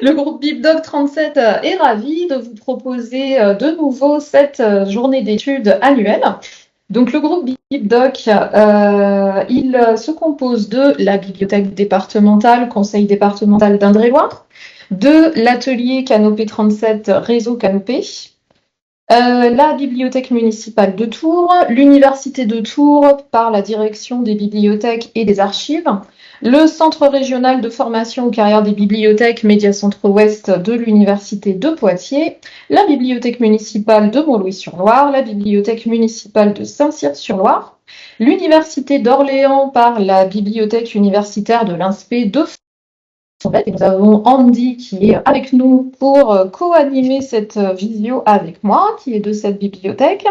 Le groupe BibDoc 37 est ravi de vous proposer de nouveau cette journée d'études annuelle. Donc le groupe BibDoc, il se compose de la bibliothèque départementale, conseil départemental d'Indre-et-Loire, de l'atelier Canopée 37 Réseau Canopée, la bibliothèque municipale de Tours, l'université de Tours par la direction des bibliothèques et des archives, le centre régional de formation aux carrières des bibliothèques Média Centre Ouest de l'université de Poitiers, la bibliothèque municipale de Montlouis-sur-Loire, la bibliothèque municipale de Saint-Cyr-sur-Loire, l'université d'Orléans par la bibliothèque universitaire de l'INSPE de et nous avons Andy qui est avec nous pour co-animer cette visio avec moi, qui est de cette bibliothèque.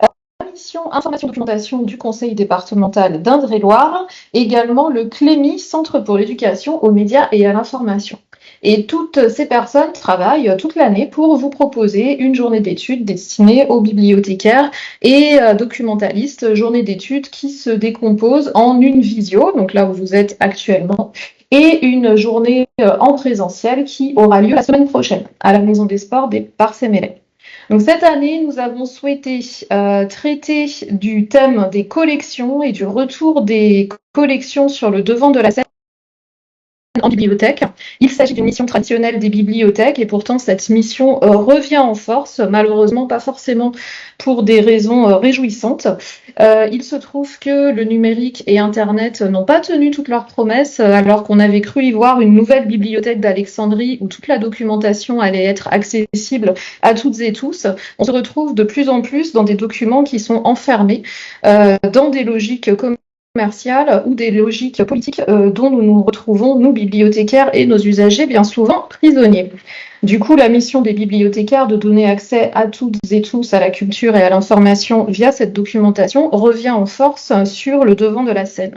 La mission information documentation du conseil départemental d'Indre-et-Loire, également le CLEMI, Centre pour l'éducation aux médias et à l'information. Et toutes ces personnes travaillent toute l'année pour vous proposer une journée d'études destinée aux bibliothécaires et documentalistes, journée d'études qui se décompose en une visio, donc là où vous êtes actuellement, et une journée en présentiel qui aura lieu la semaine prochaine à la Maison des Sports des Parcelles. Donc cette année, nous avons souhaité traiter du thème des collections et du retour des collections sur le devant de la scène en bibliothèque. Il s'agit d'une mission traditionnelle des bibliothèques et pourtant cette mission revient en force, malheureusement pas forcément pour des raisons réjouissantes. Il se trouve que le numérique et Internet n'ont pas tenu toutes leurs promesses alors qu'on avait cru y voir une nouvelle bibliothèque d'Alexandrie où toute la documentation allait être accessible à toutes et tous. On se retrouve de plus en plus dans des documents qui sont enfermés dans des logiques commerciales ou des logiques politiques dont nous nous retrouvons, nous, bibliothécaires et nos usagers, bien souvent prisonniers. Du coup, la mission des bibliothécaires de donner accès à toutes et tous à la culture et à l'information via cette documentation revient en force sur le devant de la scène.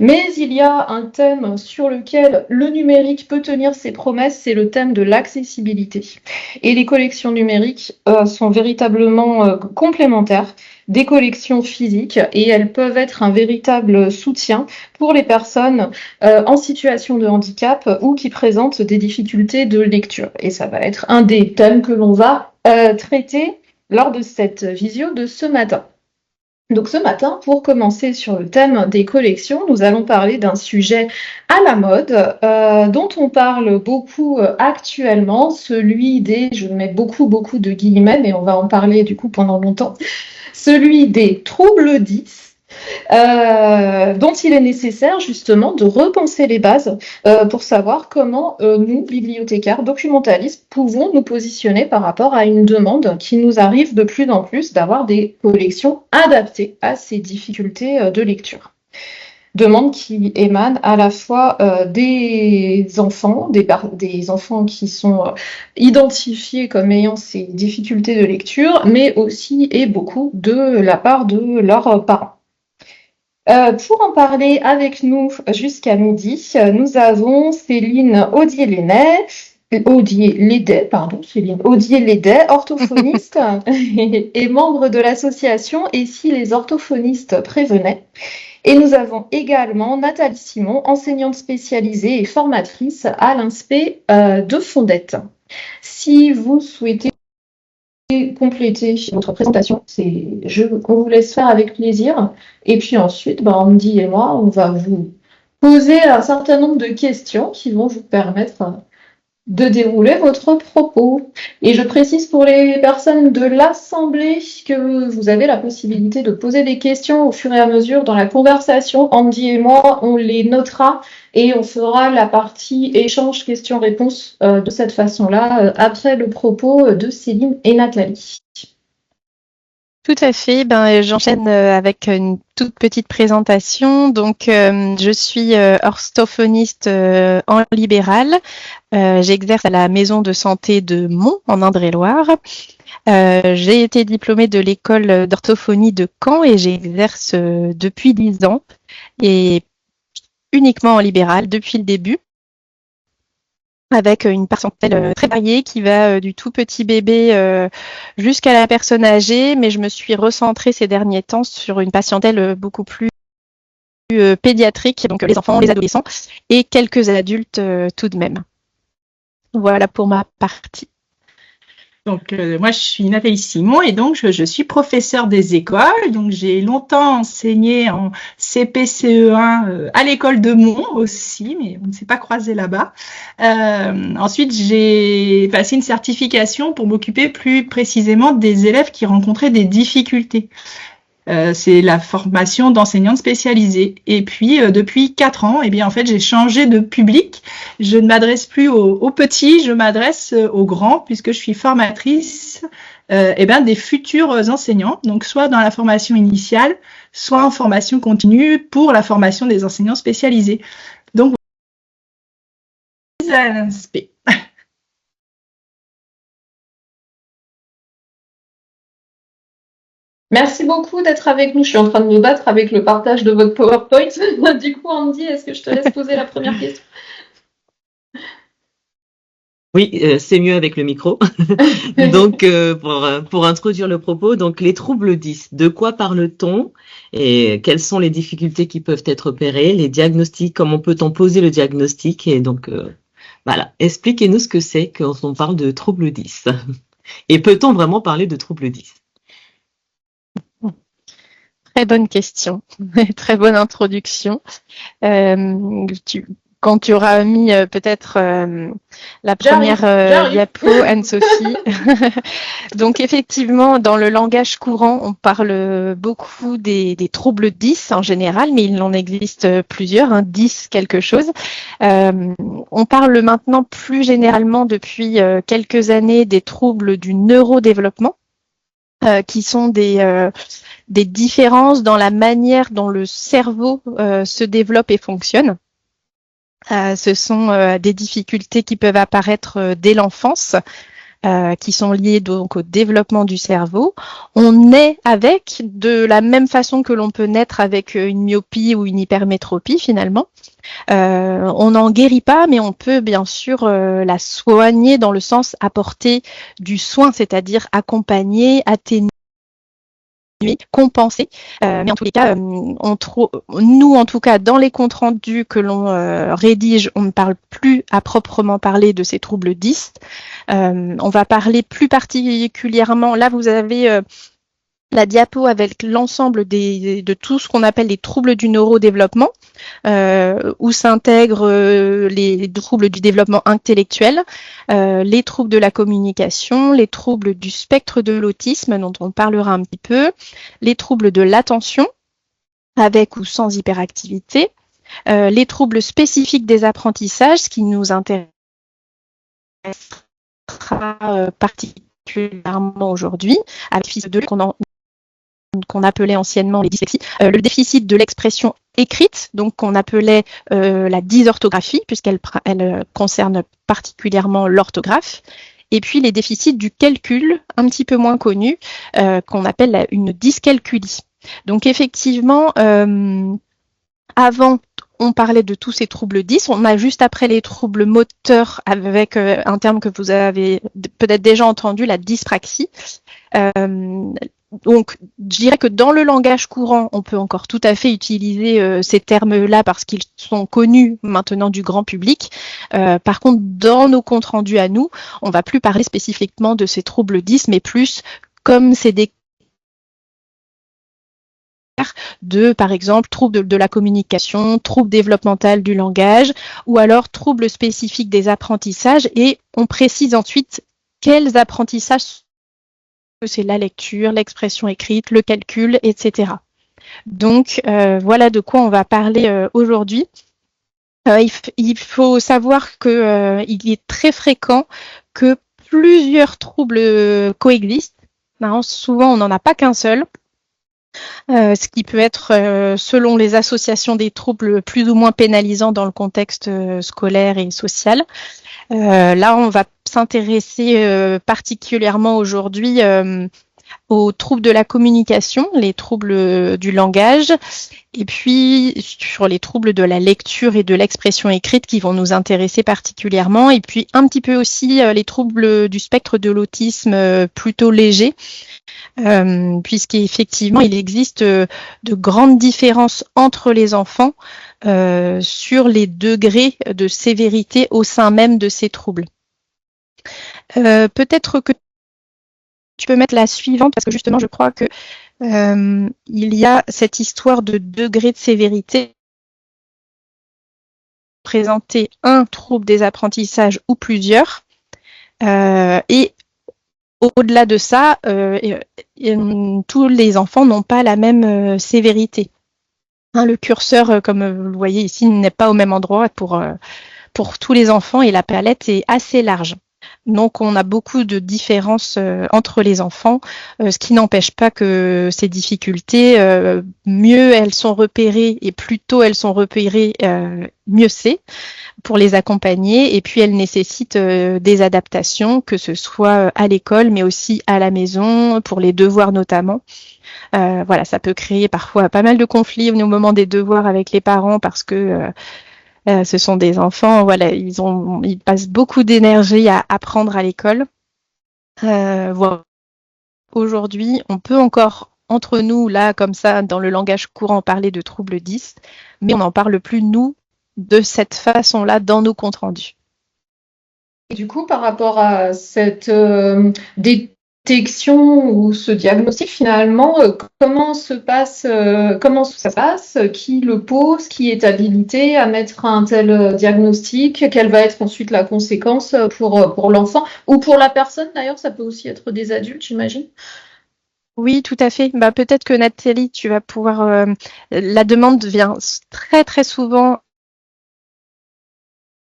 Mais il y a un thème sur lequel le numérique peut tenir ses promesses, c'est le thème de l'accessibilité. Et les collections numériques sont véritablement complémentaires des collections physiques et elles peuvent être un véritable soutien pour les personnes en situation de handicap ou qui présentent des difficultés de lecture. Et ça va être un des thèmes que l'on va traiter lors de cette visio de ce matin. Donc ce matin, pour commencer sur le thème des collections, nous allons parler d'un sujet à la mode, dont on parle beaucoup actuellement, celui des, je mets beaucoup de guillemets, mais on va en parler du coup pendant longtemps, celui des troubles 10, dont il est nécessaire justement de repenser les bases pour savoir comment nous, bibliothécaires, documentalistes, pouvons nous positionner par rapport à une demande qui nous arrive de plus en plus d'avoir des collections adaptées à ces difficultés de lecture. Demande qui émane à la fois des enfants, des enfants qui sont identifiés comme ayant ces difficultés de lecture, mais aussi et beaucoup de la part de leurs parents. Pour en parler avec nous jusqu'à midi, nous avons Céline Céline Audier-Lédet, orthophoniste et membre de l'association Et si les orthophonistes prévenaient. Et nous avons également Nathalie Simon, enseignante spécialisée et formatrice à l'INSPE de Fondette. Si vous souhaitez compléter votre présentation, on vous laisse faire avec plaisir. Et puis ensuite, Andy et moi, on va vous poser un certain nombre de questions qui vont vous permettre de dérouler votre propos. Et je précise pour les personnes de l'Assemblée que vous avez la possibilité de poser des questions au fur et à mesure dans la conversation. Andy et moi, on les notera et on fera la partie échange questions-réponses de cette façon-là après le propos de Céline et Nathalie. Tout à fait. J'enchaîne avec une toute petite présentation. Donc, je suis orthophoniste en libéral. J'exerce à la maison de santé de Mont, en Indre-et-Loire. J'ai été diplômée de l'école d'orthophonie de Caen et j'exerce depuis 10 ans et uniquement en libéral depuis le début, avec une patientèle très variée qui va du tout petit bébé jusqu'à la personne âgée, mais je me suis recentrée ces derniers temps sur une patientèle beaucoup plus pédiatrique, donc les enfants, les adolescents et quelques adultes tout de même. Voilà pour ma partie. Donc, moi, je suis Nathalie Simon et donc je suis professeure des écoles. Donc, j'ai longtemps enseigné en CP, CE1 à l'école de Mons aussi, mais on ne s'est pas croisé là-bas. Ensuite, j'ai passé une certification pour m'occuper plus précisément des élèves qui rencontraient des difficultés. C'est la formation d'enseignante spécialisée. Et puis, depuis 4 ans, eh bien, en fait, j'ai changé de public. Je ne m'adresse plus aux petits, je m'adresse aux grands, puisque je suis formatrice eh bien, des futurs enseignants. Donc, soit dans la formation initiale, soit en formation continue pour la formation des enseignants spécialisés. Donc, aspect. Merci beaucoup d'être avec nous. Je suis en train de me battre avec le partage de votre PowerPoint. Du coup, Andy, est-ce que je te laisse poser la première question? Oui, c'est mieux avec le micro. Donc, pour introduire le propos, donc les troubles 10, de quoi parle-t-on et quelles sont les difficultés qui peuvent être opérées, les diagnostics, comment peut-on poser le diagnostic et donc voilà, expliquez-nous ce que c'est quand on parle de troubles 10 et peut-on vraiment parler de troubles 10? Très bonne question, très bonne introduction. Quand tu auras mis peut-être la première diapo, Anne-Sophie. Donc effectivement, dans le langage courant, on parle beaucoup des troubles 10 en général, mais il en existe plusieurs, 10 quelque chose. On parle maintenant plus généralement depuis quelques années des troubles du neurodéveloppement, qui sont des différences dans la manière dont le cerveau se développe et fonctionne. Ce sont des difficultés qui peuvent apparaître dès l'enfance, qui sont liées donc au développement du cerveau. On naît avec, de la même façon que l'on peut naître avec une myopie ou une hypermétropie finalement. On n'en guérit pas, mais on peut bien sûr la soigner dans le sens apporter du soin, c'est-à-dire accompagner, atténuer, compenser, mais en tous les cas, nous en tout cas dans les comptes rendus que l'on rédige, on ne parle plus à proprement parler de ces troubles 10. On va parler plus particulièrement, là vous avez la diapo avec l'ensemble de tout ce qu'on appelle les troubles du neurodéveloppement, où s'intègrent les troubles du développement intellectuel, les troubles de la communication, les troubles du spectre de l'autisme, dont on parlera un petit peu, les troubles de l'attention, avec ou sans hyperactivité, les troubles spécifiques des apprentissages, ce qui nous intéressera particulièrement aujourd'hui, avec de qu'on appelait anciennement les dyslexies, le déficit de l'expression écrite, donc qu'on appelait la dysorthographie, puisqu'elle concerne particulièrement l'orthographe, et puis les déficits du calcul, un petit peu moins connus, qu'on appelle une dyscalculie. Donc effectivement, avant, on parlait de tous ces troubles 10. On a juste après les troubles moteurs avec un terme que vous avez peut-être déjà entendu, la dyspraxie. Donc, je dirais que dans le langage courant, on peut encore tout à fait utiliser ces termes-là parce qu'ils sont connus maintenant du grand public. Par contre, dans nos comptes rendus à nous, on va plus parler spécifiquement de ces troubles 10, mais plus comme c'est des par exemple, troubles de la communication, troubles développementaux du langage, ou alors troubles spécifiques des apprentissages, et on précise ensuite quels apprentissages, c'est la lecture, l'expression écrite, le calcul, etc. Donc, voilà de quoi on va parler aujourd'hui. Il faut savoir qu'il est très fréquent que plusieurs troubles coexistent. Souvent, on n'en a pas qu'un seul. Ce qui peut être, selon les associations, des troubles plus ou moins pénalisants dans le contexte scolaire et social. Là, on va s'intéresser particulièrement aujourd'hui aux troubles de la communication, les troubles du langage, et puis sur les troubles de la lecture et de l'expression écrite qui vont nous intéresser particulièrement, et puis un petit peu aussi les troubles du spectre de l'autisme plutôt légers, puisqu'effectivement, il existe de grandes différences entre les enfants sur les degrés de sévérité au sein même de ces troubles. Peut-être que tu peux mettre la suivante, parce que justement, je crois que il y a cette histoire de degré de sévérité. Présenter un trouble des apprentissages ou plusieurs. Et au-delà de ça, tous les enfants n'ont pas la même sévérité. Le curseur, comme vous le voyez ici, n'est pas au même endroit pour tous les enfants et la palette est assez large. Donc, on a beaucoup de différences entre les enfants, ce qui n'empêche pas que ces difficultés, mieux elles sont repérées et plus tôt elles sont repérées, mieux c'est pour les accompagner. Et puis, elles nécessitent des adaptations, que ce soit à l'école, mais aussi à la maison, pour les devoirs notamment. Voilà, ça peut créer parfois pas mal de conflits au moment des devoirs avec les parents parce que ce sont des enfants, voilà, ils passent beaucoup d'énergie à apprendre à l'école. Voilà. Aujourd'hui, on peut encore, entre nous, là, comme ça, dans le langage courant, parler de troubles 10, mais on n'en parle plus, nous, de cette façon-là, dans nos comptes rendus. Et du coup, par rapport à cette détection ou ce diagnostic, finalement, comment ça se passe, qui le pose, qui est habilité à mettre un tel diagnostic, quelle va être ensuite la conséquence pour l'enfant ou pour la personne d'ailleurs, ça peut aussi être des adultes, j'imagine. Oui, tout à fait. Peut-être que Nathalie, tu vas pouvoir. La demande vient très très souvent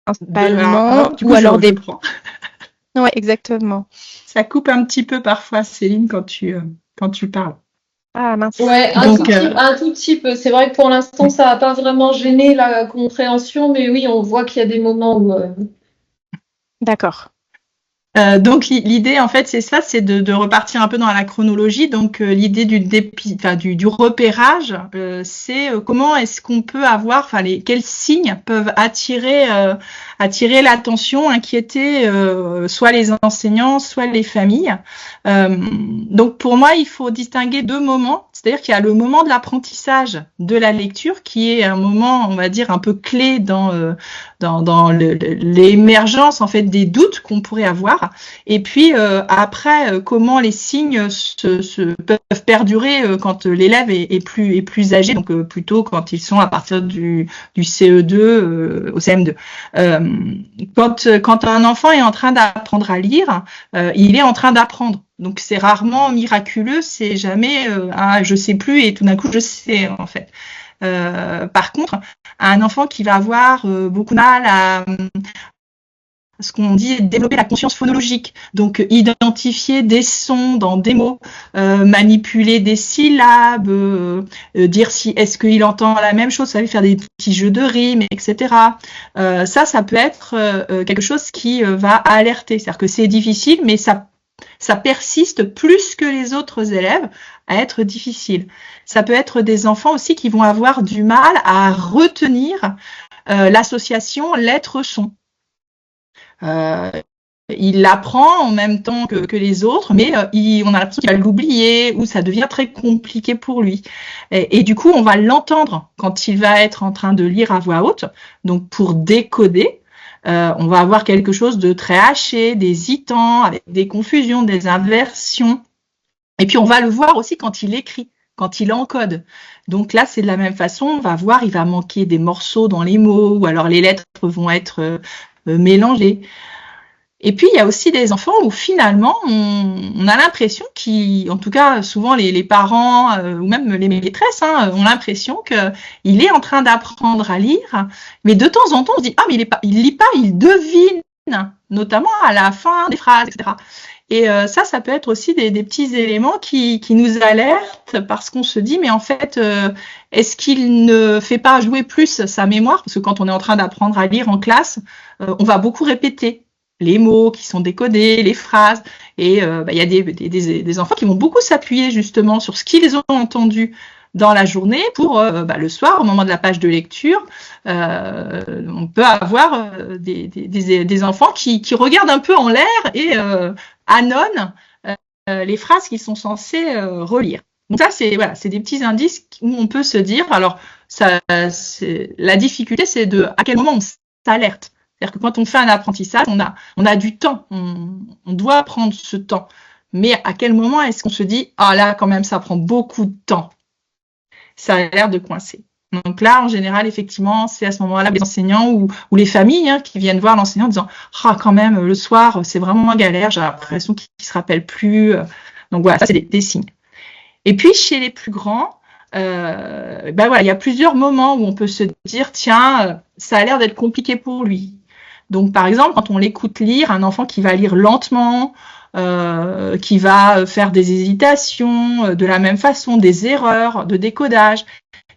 principalement, ou alors des points. Ouais, exactement. Ça coupe un petit peu parfois, Céline, quand tu parles. Ah mince. Ouais, un tout petit peu. C'est vrai que pour l'instant, ça n'a pas vraiment gêné la compréhension, mais oui, on voit qu'il y a des moments où. D'accord. Donc l'idée en fait c'est ça, c'est de repartir un peu dans la chronologie. Donc l'idée du repérage, c'est comment est-ce qu'on peut avoir, quels signes peuvent attirer l'attention, inquiéter soit les enseignants, soit les familles. Donc pour moi il faut distinguer deux moments. C'est-à-dire qu'il y a le moment de l'apprentissage de la lecture qui est un moment, on va dire, un peu clé dans l'émergence en fait des doutes qu'on pourrait avoir. Et puis après, comment les signes peuvent perdurer quand l'élève est plus âgé, donc plutôt quand ils sont à partir du CE2 au CM2. Quand un enfant est en train d'apprendre à lire, il est en train d'apprendre. Donc c'est rarement miraculeux, c'est jamais je sais plus et tout d'un coup je sais en fait. Par contre, un enfant qui va avoir beaucoup de mal à ce qu'on dit développer la conscience phonologique, donc identifier des sons dans des mots, manipuler des syllabes, dire si est-ce qu'il entend la même chose, ça veut faire des petits jeux de rimes, etc. Ça peut être quelque chose qui va alerter, c'est-à-dire que c'est difficile, mais ça persiste plus que les autres élèves à être difficile. Ça peut être des enfants aussi qui vont avoir du mal à retenir l'association lettre-son. Il l'apprend en même temps que les autres, mais on a l'impression qu'il va l'oublier ou ça devient très compliqué pour lui. Et du coup, on va l'entendre quand il va être en train de lire à voix haute. Donc, pour décoder, on va avoir quelque chose de très haché, d'hésitant, avec des confusions, des inversions. Et puis, on va le voir aussi quand il écrit, quand il encode. Donc là, c'est de la même façon, on va voir, il va manquer des morceaux dans les mots, ou alors les lettres vont être mélangées. Et puis, il y a aussi des enfants où finalement, on a l'impression en tout cas, souvent les parents ou même les maîtresses ont l'impression qu'il est en train d'apprendre à lire, mais de temps en temps, on se dit « Ah, mais il lit pas, il devine », notamment à la fin des phrases, etc. Et ça peut être aussi des petits éléments qui nous alertent parce qu'on se dit « Mais en fait, est-ce qu'il ne fait pas jouer plus sa mémoire ?» Parce que quand on est en train d'apprendre à lire en classe, on va beaucoup répéter les mots qui sont décodés, les phrases. Et il y a des enfants qui vont beaucoup s'appuyer justement sur ce qu'ils ont entendu dans la journée pour le soir, au moment de la page de lecture, on peut avoir des enfants qui regardent un peu en l'air et annonnent les phrases qu'ils sont censés relire. Donc ça, c'est des petits indices où on peut se dire, alors la difficulté, c'est à quel moment on s'alerte. C'est-à-dire que quand on fait un apprentissage, on a du temps, on doit prendre ce temps. Mais à quel moment est-ce qu'on se dit, ah là, quand même, ça prend beaucoup de temps. Ça a l'air de coincer. Donc là, en général, effectivement, c'est à ce moment-là les enseignants ou les familles qui viennent voir l'enseignant en disant, ah quand même, le soir, c'est vraiment galère, j'ai l'impression qu'il se rappelle plus. Donc voilà, ça c'est des signes. Et puis chez les plus grands, voilà, il y a plusieurs moments où on peut se dire, tiens, ça a l'air d'être compliqué pour lui. Donc par exemple, quand on l'écoute lire, un enfant qui va lire lentement, qui va faire des hésitations, de la même façon, des erreurs de décodage,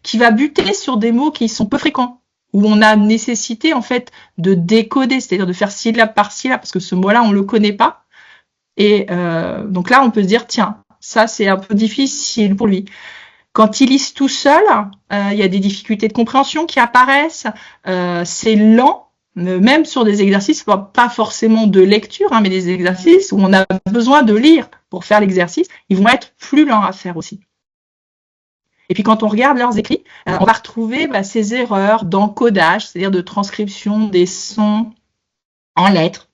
qui va buter sur des mots qui sont peu fréquents, où on a nécessité en fait de décoder, c'est-à-dire de faire syllabe par syllabe, parce que ce mot-là, on le connaît pas. Et donc là, on peut se dire, tiens, ça c'est un peu difficile pour lui. Quand il lit tout seul, il y a des difficultés de compréhension qui apparaissent, c'est lent, même sur des exercices, pas forcément de lecture, mais des exercices où on a besoin de lire pour faire l'exercice, ils vont être plus lents à faire aussi. Et puis quand on regarde leurs écrits, on va retrouver ces erreurs d'encodage, c'est-à-dire de transcription des sons en lettres.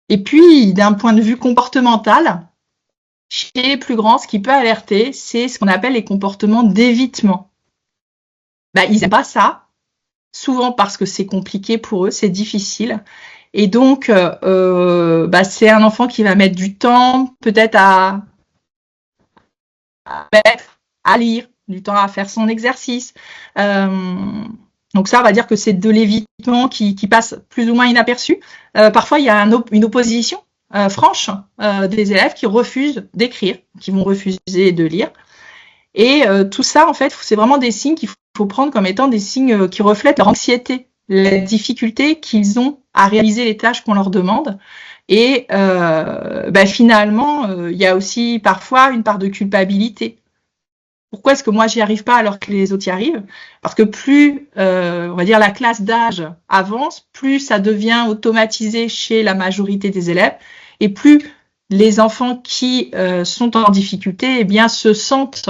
Et puis, d'un point de vue comportemental, chez les plus grands, ce qui peut alerter, c'est ce qu'on appelle les comportements d'évitement. Ils n'aiment pas ça, souvent parce que c'est compliqué pour eux, c'est difficile. Et donc, c'est un enfant qui va mettre du temps, peut-être à lire, du temps à faire son exercice. Donc ça, on va dire que c'est de l'évitement qui passe plus ou moins inaperçu. Parfois, il y a une opposition franche des élèves qui refusent d'écrire, qui vont refuser de lire. Et tout ça, en fait, c'est vraiment des signes qu'il faut prendre comme étant des signes qui reflètent leur anxiété, la difficulté qu'ils ont à réaliser les tâches qu'on leur demande. Et finalement, il y a aussi parfois une part de culpabilité. Pourquoi est-ce que moi j'y arrive pas alors que les autres y arrivent? Parce que plus, on va dire, la classe d'âge avance, plus ça devient automatisé chez la majorité des élèves, et plus les enfants qui sont en difficulté, se sentent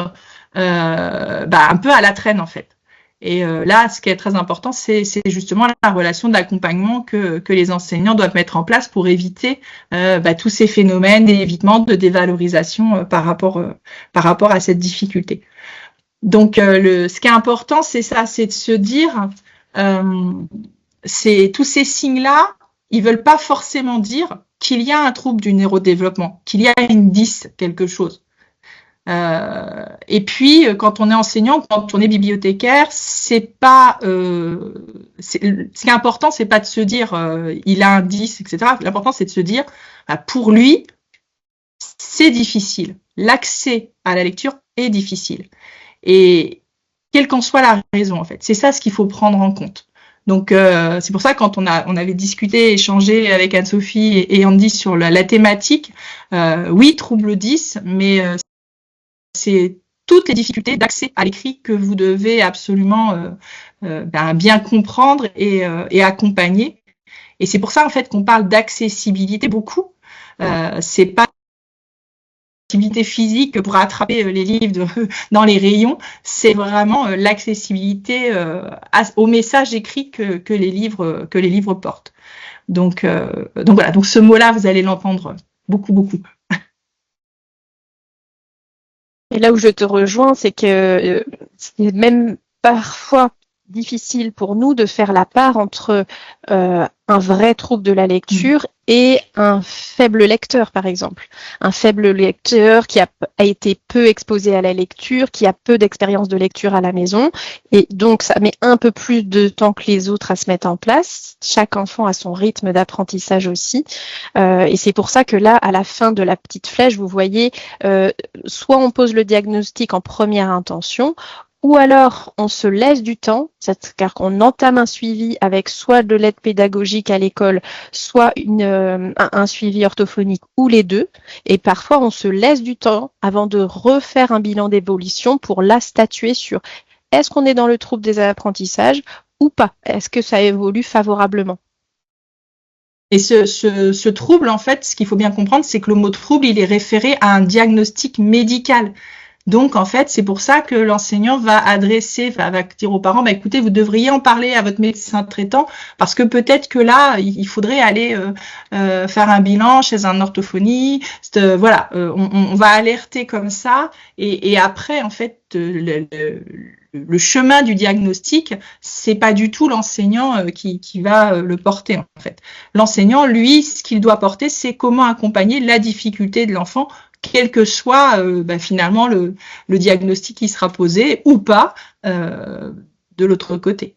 un peu à la traîne en fait. Et là, ce qui est très important, c'est justement la relation d'accompagnement que les enseignants doivent mettre en place pour éviter tous ces phénomènes d'évitement, de dévalorisation par rapport à cette difficulté. Donc, ce qui est important, c'est ça, c'est de se dire, tous ces signes-là, ils veulent pas forcément dire qu'il y a un trouble du neurodéveloppement, qu'il y a une DIS, quelque chose. Et puis, quand on est enseignant, quand on est bibliothécaire, c'est pas. Ce qui est important, c'est pas de se dire il a un 10, etc. L'important, c'est de se dire pour lui, c'est difficile. L'accès à la lecture est difficile. Et quelle qu'en soit la raison, en fait, c'est ça ce qu'il faut prendre en compte. Donc, c'est pour ça que quand on avait discuté, échangé avec Anne-Sophie et Andy sur la thématique, oui, trouble 10, mais c'est toutes les difficultés d'accès à l'écrit que vous devez absolument bien comprendre et accompagner. Et c'est pour ça en fait qu'on parle d'accessibilité beaucoup. C'est pas l'accessibilité physique pour attraper les livres dans les rayons, c'est vraiment l'accessibilité au message écrit que les livres portent. Donc voilà, donc ce mot-là, vous allez l'entendre beaucoup. Et là où je te rejoins, c'est que c'est même parfois difficile pour nous de faire la part entre un vrai trouble de la lecture et un faible lecteur, par exemple. Un faible lecteur qui a été peu exposé à la lecture, qui a peu d'expérience de lecture à la maison, et donc ça met un peu plus de temps que les autres à se mettre en place. Chaque enfant a son rythme d'apprentissage aussi, et c'est pour ça que là, à la fin de la petite flèche, vous voyez, soit on pose le diagnostic en première intention, ou alors on se laisse du temps, car on entame un suivi avec soit de l'aide pédagogique à l'école, soit un suivi orthophonique ou les deux. Et parfois on se laisse du temps avant de refaire un bilan d'évolution pour là statuer sur est-ce qu'on est dans le trouble des apprentissages ou pas? Est-ce que ça évolue favorablement? Et ce trouble, en fait, ce qu'il faut bien comprendre, c'est que le mot trouble, il est référé à un diagnostic médical. Donc, en fait, c'est pour ça que l'enseignant va dire aux parents, bah, écoutez, vous devriez en parler à votre médecin traitant, parce que peut-être que là, il faudrait aller faire un bilan chez un orthophoniste. Voilà, on va alerter comme ça, et après, en fait, le chemin du diagnostic, c'est pas du tout l'enseignant qui va le porter, en fait. L'enseignant, lui, ce qu'il doit porter, c'est comment accompagner la difficulté de l'enfant, quel que soit finalement le diagnostic qui sera posé ou pas de l'autre côté.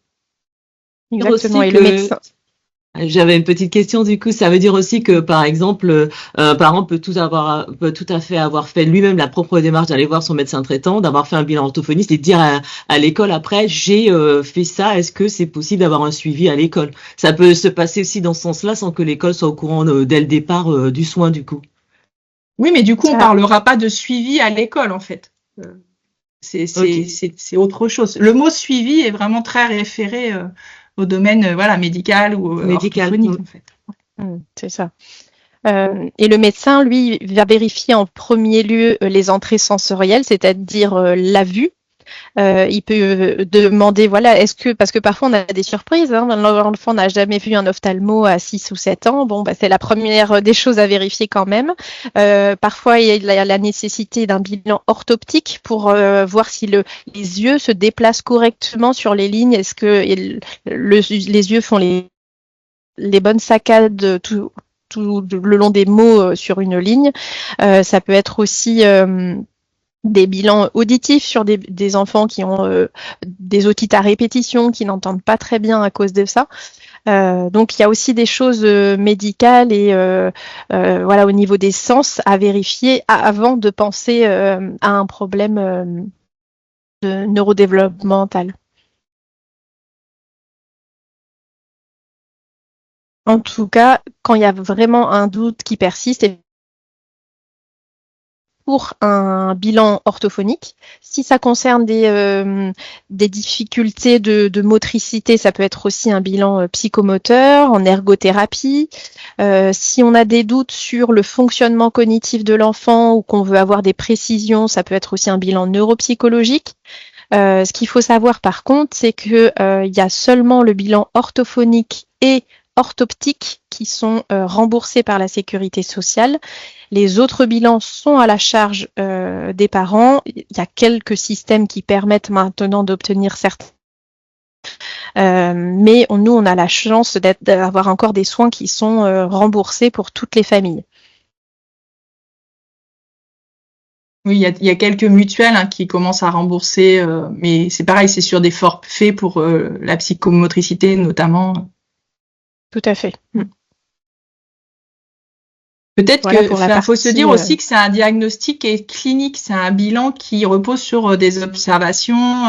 Exactement. Et le médecin. J'avais une petite question du coup. Ça veut dire aussi que, par exemple, un parent peut tout à fait avoir fait lui-même la propre démarche d'aller voir son médecin traitant, d'avoir fait un bilan orthophoniste et de dire à l'école après, j'ai fait ça. Est-ce que c'est possible d'avoir un suivi à l'école? Ça peut se passer aussi dans ce sens-là sans que l'école soit au courant dès le départ du soin du coup. Oui, mais du coup, on parlera pas de suivi à l'école en fait. C'est autre chose. Le mot suivi est vraiment très référé au domaine médical ou orthophonique en fait. C'est ça. Et le médecin, lui, va vérifier en premier lieu les entrées sensorielles, c'est-à-dire la vue. Il peut demander, parce que parfois on a des surprises, hein, l'enfant n'a jamais vu un ophtalmo à 6 ou 7 ans, c'est la première des choses à vérifier quand même. Parfois il y a la nécessité d'un bilan orthoptique pour voir si les yeux se déplacent correctement sur les lignes, est-ce que les yeux font les bonnes saccades tout le long des mots sur une ligne. Ça peut être aussi des bilans auditifs sur des enfants qui ont des otites à répétition, qui n'entendent pas très bien à cause de ça. Donc il y a aussi des choses médicales et au niveau des sens à vérifier avant de penser à un problème de neurodéveloppemental. En tout cas, quand il y a vraiment un doute qui persiste, pour un bilan orthophonique. Si ça concerne des difficultés de motricité, ça peut être aussi un bilan psychomoteur, en ergothérapie. Si on a des doutes sur le fonctionnement cognitif de l'enfant ou qu'on veut avoir des précisions, ça peut être aussi un bilan neuropsychologique. Ce qu'il faut savoir par contre, c'est que il y a seulement le bilan orthophonique et orthoptique qui sont remboursés par la sécurité sociale. Les autres bilans sont à la charge des parents. Il y a quelques systèmes qui permettent maintenant d'obtenir certains. Mais nous, on a la chance d'avoir encore des soins qui sont remboursés pour toutes les familles. Oui, il y a quelques mutuelles qui commencent à rembourser, mais c'est pareil, c'est sur des forfaits pour la psychomotricité notamment. Tout à fait. Peut-être qu'il faut se dire aussi que c'est un diagnostic qui est clinique, c'est un bilan qui repose sur des observations,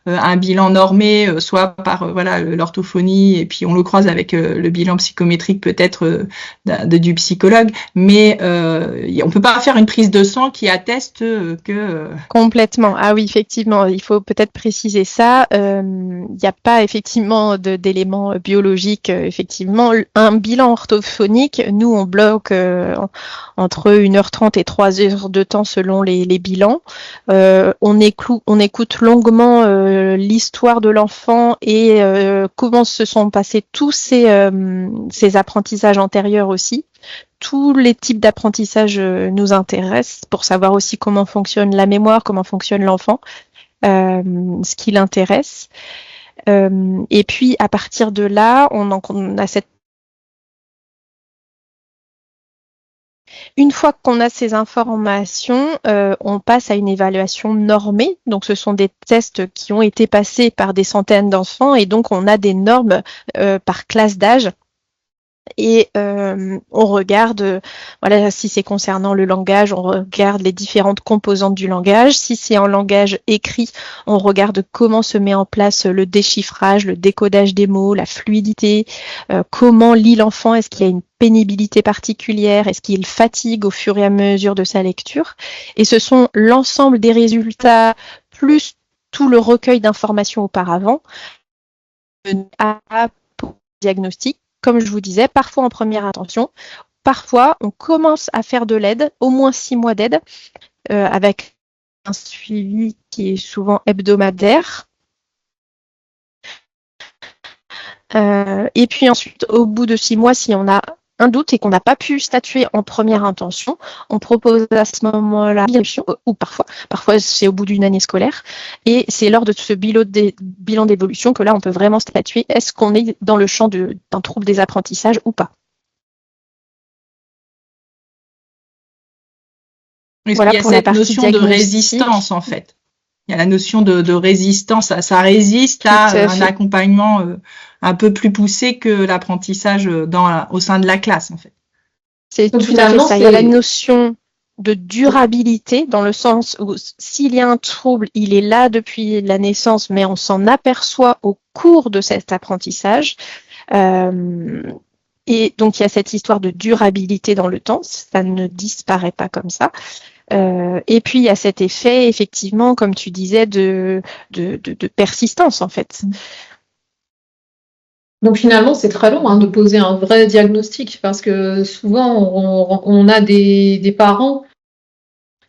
un bilan normé, soit par l'orthophonie, et puis on le croise avec le bilan psychométrique peut-être du psychologue, mais on peut pas faire une prise de sang qui atteste que... Complètement. Ah oui, effectivement, il faut peut-être préciser ça. Il n'y a pas effectivement d'éléments biologiques. Effectivement, un bilan orthophonique, nous on bloque entre 1h30 et 3 heures de temps selon les bilans. On écoute longuement l'histoire de l'enfant et comment se sont passés tous ces apprentissages antérieurs aussi. Tous les types d'apprentissage nous intéressent pour savoir aussi comment fonctionne la mémoire, comment fonctionne l'enfant, ce qui l'intéresse. Et puis à partir de là, on a cette... Une fois qu'on a ces informations, on passe à une évaluation normée. Donc, ce sont des tests qui ont été passés par des centaines d'enfants et donc on a des normes par classe d'âge. Et on regarde, si c'est concernant le langage, on regarde les différentes composantes du langage. Si c'est en langage écrit, on regarde comment se met en place le déchiffrage, le décodage des mots, la fluidité, comment lit l'enfant, est-ce qu'il y a une pénibilité particulière, est-ce qu'il fatigue au fur et à mesure de sa lecture. Et ce sont l'ensemble des résultats plus tout le recueil d'informations auparavant pour le diagnostic. Comme je vous disais, parfois en première intention, parfois on commence à faire de l'aide, au moins 6 mois d'aide, avec un suivi qui est souvent hebdomadaire. Et puis ensuite, au bout de 6 mois, si on a un doute et qu'on n'a pas pu statuer en première intention, on propose à ce moment-là ou parfois c'est au bout d'une année scolaire, et c'est lors de ce bilan d'évolution que là on peut vraiment statuer est-ce qu'on est dans le champ d'un trouble des apprentissages ou pas. Voilà, il y a cette notion de résistance en fait. Il y a la notion de résistance, ça résiste à un accompagnement un peu plus poussé que l'apprentissage au sein de la classe en fait. C'est tout à fait ça. Il y a la notion de durabilité dans le sens où s'il y a un trouble, il est là depuis la naissance, mais on s'en aperçoit au cours de cet apprentissage. Et donc il y a cette histoire de durabilité dans le temps, ça ne disparaît pas comme ça. Et puis il y a cet effet, effectivement, comme tu disais, de persistance en fait. Donc finalement, c'est très long de poser un vrai diagnostic parce que souvent on a des parents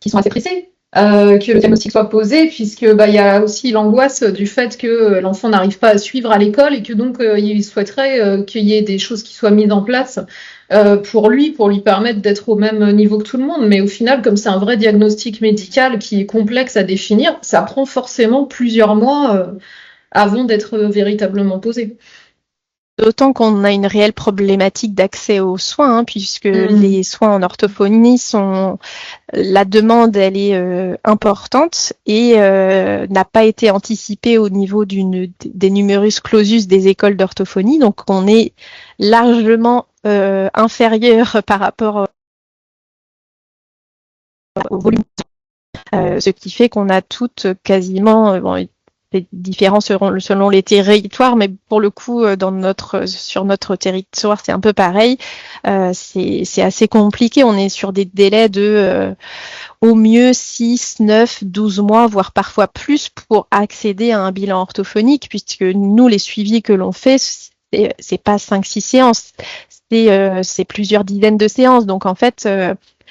qui sont assez pressés que le diagnostic soit posé, puisque il y a aussi l'angoisse du fait que l'enfant n'arrive pas à suivre à l'école et que donc il souhaiterait qu'il y ait des choses qui soient mises en place pour lui permettre d'être au même niveau que tout le monde. Mais au final, comme c'est un vrai diagnostic médical qui est complexe à définir, ça prend forcément plusieurs mois avant d'être véritablement posé. D'autant qu'on a une réelle problématique d'accès aux soins, puisque les soins en orthophonie la demande, elle est importante et n'a pas été anticipée au niveau des numerus clausus des écoles d'orthophonie. Donc, on est largement inférieur par rapport au volume. Ce qui fait qu'on a toutes quasiment des différences selon les territoires, mais pour le coup, sur notre territoire, c'est un peu pareil. C'est assez compliqué. On est sur des délais de au mieux 6, 9, 12 mois, voire parfois plus pour accéder à un bilan orthophonique, puisque nous, les suivis que l'on fait, c'est pas 5, 6 séances, c'est plusieurs dizaines de séances. Donc en fait,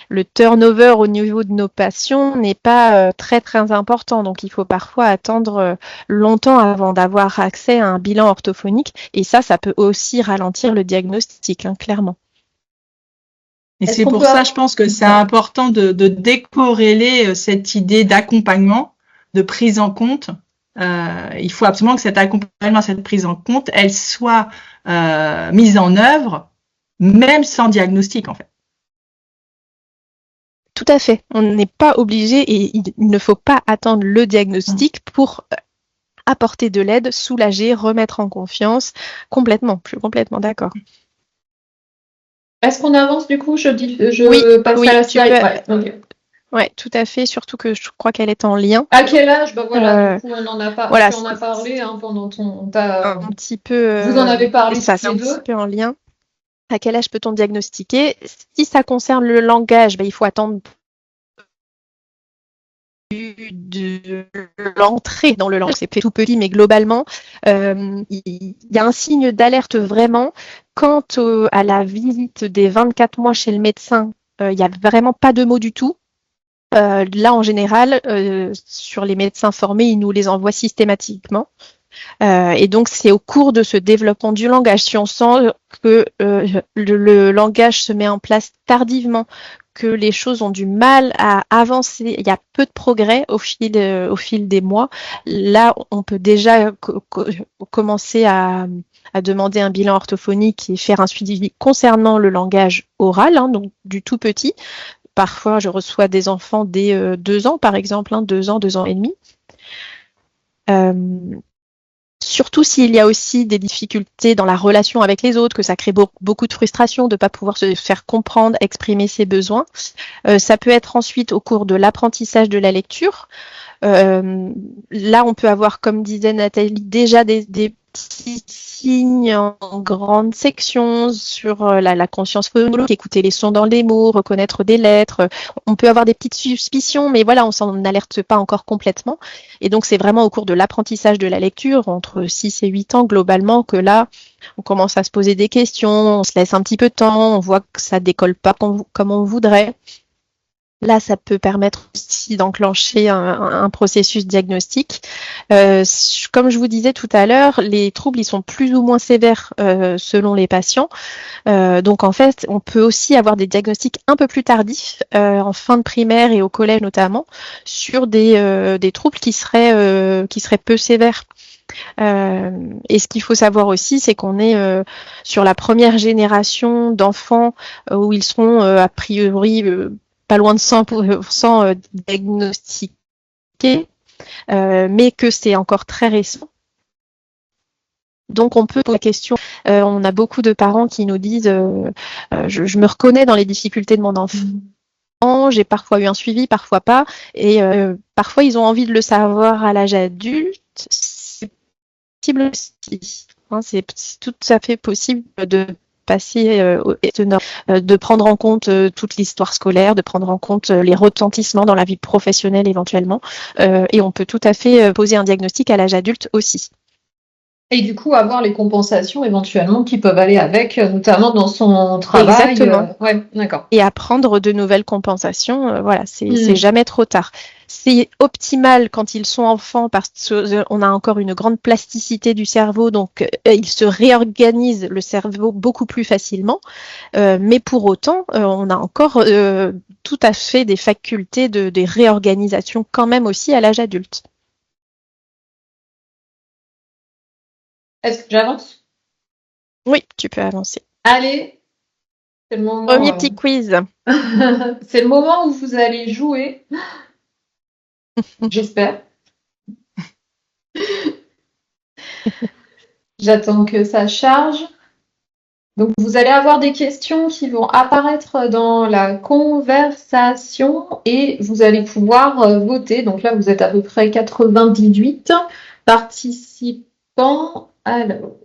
le turnover au niveau de nos patients n'est pas très très important, donc il faut parfois attendre longtemps avant d'avoir accès à un bilan orthophonique, et ça peut aussi ralentir le diagnostic, clairement. Et c'est pour ça, je pense que c'est important de décorréler cette idée d'accompagnement, de prise en compte. Il faut absolument que cet accompagnement, cette prise en compte, elle soit mise en œuvre, même sans diagnostic en fait. Tout à fait. On n'est pas obligé et il ne faut pas attendre le diagnostic pour apporter de l'aide, soulager, remettre en confiance. Complètement d'accord. Est-ce qu'on avance du coup? Je passe à la slide. Ouais, tout à fait. Surtout que je crois qu'elle est en lien. À quel âge? Du coup, on en a parlé pendant ton. Un petit peu. Vous en avez parlé. Ça, c'est un petit peu en lien. À quel âge peut-on diagnostiquer? Si ça concerne le langage, il faut attendre de l'entrée dans le langage. C'est tout petit, mais globalement, il y a un signe d'alerte vraiment quant à la visite des 24 mois chez le médecin. Il n'y a vraiment pas de mots du tout. Là, en général, sur les médecins formés, ils nous les envoient systématiquement. Et donc, c'est au cours de ce développement du langage, si on sent que le langage se met en place tardivement, que les choses ont du mal à avancer, il y a peu de progrès au fil des mois, là, on peut déjà commencer à demander un bilan orthophonique et faire un suivi concernant le langage oral, donc du tout petit. Parfois, je reçois des enfants dès 2 ans, par exemple, 2 ans et demi. Surtout s'il y a aussi des difficultés dans la relation avec les autres, que ça crée beaucoup de frustration de ne pas pouvoir se faire comprendre, exprimer ses besoins. Ça peut être ensuite au cours de l'apprentissage de la lecture. Là, on peut avoir, comme disait Nathalie, déjà des petits signes en grande section sur la conscience phonologique, écouter les sons dans les mots, reconnaître des lettres. On peut avoir des petites suspicions, mais voilà, on s'en alerte pas encore complètement. Et donc, c'est vraiment au cours de l'apprentissage de la lecture, entre 6 et 8 ans globalement, que là, on commence à se poser des questions, on se laisse un petit peu de temps, on voit que ça décolle pas comme on voudrait. Là, ça peut permettre aussi d'enclencher un processus diagnostique. Comme je vous disais tout à l'heure, les troubles, ils sont plus ou moins sévères selon les patients. Donc, en fait, on peut aussi avoir des diagnostics un peu plus tardifs, en fin de primaire et au collège notamment, sur des troubles qui seraient peu sévères. Et ce qu'il faut savoir aussi, c'est qu'on est sur la première génération d'enfants où ils seront a priori pas loin de 100% diagnostiqués, mais que c'est encore très récent. Donc on peut poser la question, on a beaucoup de parents qui nous disent je me reconnais dans les difficultés de mon enfant, j'ai parfois eu un suivi, parfois pas, et parfois ils ont envie de le savoir à l'âge adulte. C'est possible aussi, hein, c'est tout à fait possible de passer de prendre en compte toute l'histoire scolaire, de prendre en compte les retentissements dans la vie professionnelle éventuellement, et on peut tout à fait poser un diagnostic à l'âge adulte aussi. Et du coup, avoir les compensations éventuellement qui peuvent aller avec, notamment dans son travail. Exactement. Ouais, d'accord. Et à prendre de nouvelles compensations, voilà, c'est jamais trop tard. C'est optimal quand ils sont enfants parce qu'on a encore une grande plasticité du cerveau, donc ils se réorganisent le cerveau beaucoup plus facilement. Mais pour autant, on a encore tout à fait des facultés des réorganisations quand même aussi à l'âge adulte. Est-ce que j'avance? Oui, tu peux avancer. Allez, c'est le moment. Premier petit quiz. C'est le moment où vous allez jouer. J'espère. J'attends que ça charge. Donc, vous allez avoir des questions qui vont apparaître dans la conversation et vous allez pouvoir voter. Donc là, vous êtes à peu près 98 participants. Alors,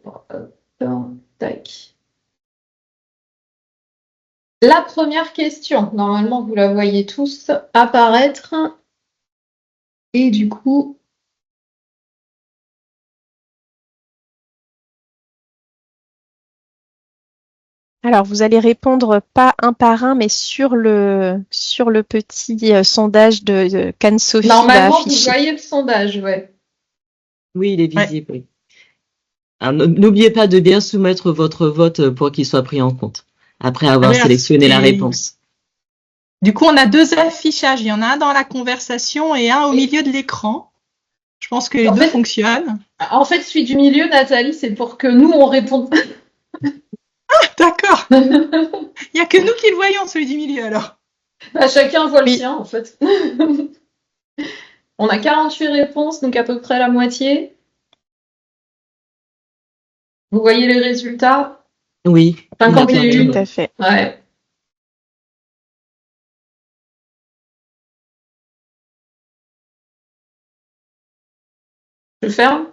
tac. La première question, normalement, vous la voyez tous apparaître. Et du coup, alors, vous allez répondre pas un par un, mais sur le petit sondage qu'Anne-Sophie va normalement, vous afficher. voyez le sondage, ouais. Oui, il est visible. Oui. Alors, n'oubliez pas de bien soumettre votre vote pour qu'il soit pris en compte, après avoir sélectionné la réponse. Du coup, on a deux affichages. Il y en a un dans la conversation et un au milieu de l'écran. Je pense que les deux fonctionnent. En fait, celui du milieu, Nathalie, c'est pour que nous, on réponde. Ah, d'accord. Il n'y a que nous qui le voyons, celui du milieu, alors. Chacun voit le sien, en fait. On a 48 réponses, donc à peu près la moitié. Vous voyez les résultats? Oui. 51. Tout à fait. Ouais. Je ferme?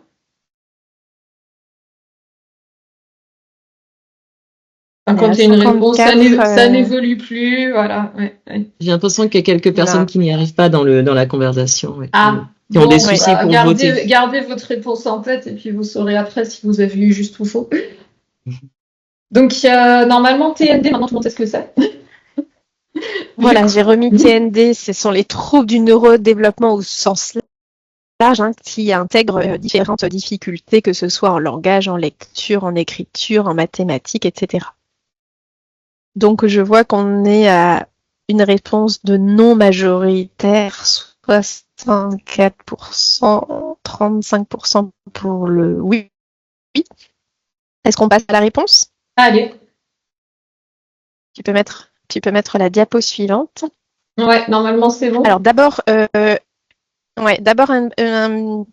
Quand il y a une réponse, ça n'évolue plus, voilà. Ouais. J'ai l'impression qu'il y a quelques personnes qui n'y arrivent pas dans la conversation, qui ont des soucis pour voter. Gardez votre réponse en tête et puis vous saurez après si vous avez eu juste ou faux. Donc normalement TND, maintenant tout le monde sait ce que c'est. Voilà, j'ai remis TND, ce sont les troubles du neurodéveloppement au sens large, qui intègrent différentes difficultés, que ce soit en langage, en lecture, en écriture, en mathématiques, etc. Donc, je vois qu'on est à une réponse de non majoritaire, 64%, 35% pour le oui. Est-ce qu'on passe à la réponse? Allez. Tu peux mettre la diapo suivante. Ouais, normalement c'est bon. Alors d'abord, une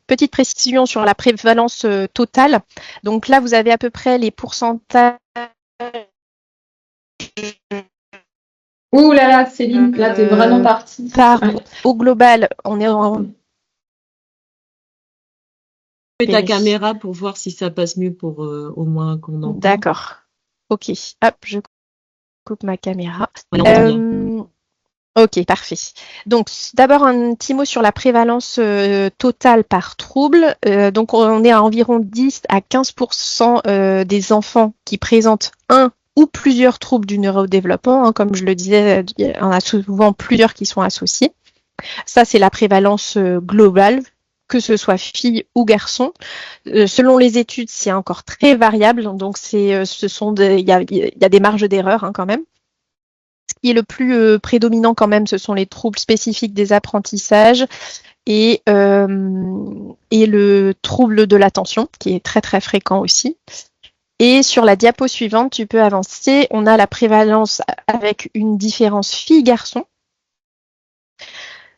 petite précision sur la prévalence totale. Donc là, vous avez à peu près les pourcentages. Ouh là là, Céline, là t'es vraiment partie. Au global, on est en... Ta caméra pour voir si ça passe mieux pour au moins qu'on entende. D'accord. Ok. Hop, je coupe ma caméra. Ok, parfait. Donc, d'abord, un petit mot sur la prévalence totale par trouble. Donc, on est à environ 10 à 15% des enfants qui présentent un ou plusieurs troubles du neurodéveloppement, hein, comme je le disais, on a souvent plusieurs qui sont associés. Ça, c'est la prévalence globale, que ce soit fille ou garçon. Selon les études, c'est encore très variable, donc il y a des marges d'erreur hein, quand même. Ce qui est le plus prédominant quand même, ce sont les troubles spécifiques des apprentissages et le trouble de l'attention, qui est très très fréquent aussi. Et sur la diapo suivante, tu peux avancer. On a la prévalence avec une différence fille-garçon.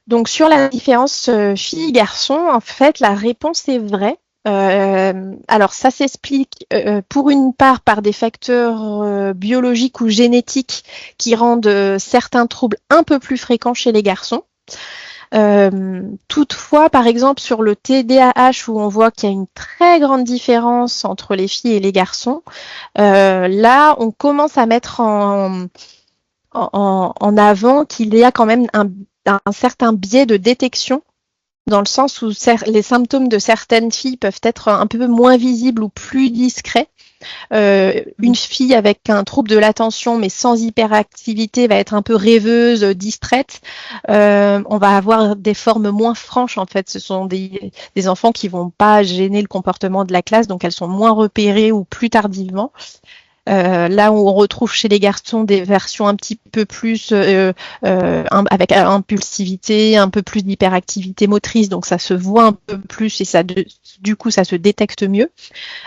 Donc sur la différence fille-garçon, en fait, la réponse est vraie. Alors ça s'explique pour une part par des facteurs biologiques ou génétiques qui rendent certains troubles un peu plus fréquents chez les garçons. Toutefois, par exemple, sur le TDAH, où on voit qu'il y a une très grande différence entre les filles et les garçons, là, on commence à mettre en avant qu'il y a quand même un certain biais de détection, dans le sens où les symptômes de certaines filles peuvent être un peu moins visibles ou plus discrets. Une fille avec un trouble de l'attention mais sans hyperactivité va être un peu rêveuse, distraite. On va avoir des formes moins franches en fait. Ce sont des enfants qui vont pas gêner le comportement de la classe, donc elles sont moins repérées ou plus tardivement. Là où on retrouve chez les garçons des versions un petit peu plus avec impulsivité, un peu plus d'hyperactivité motrice, donc ça se voit un peu plus et du coup ça se détecte mieux.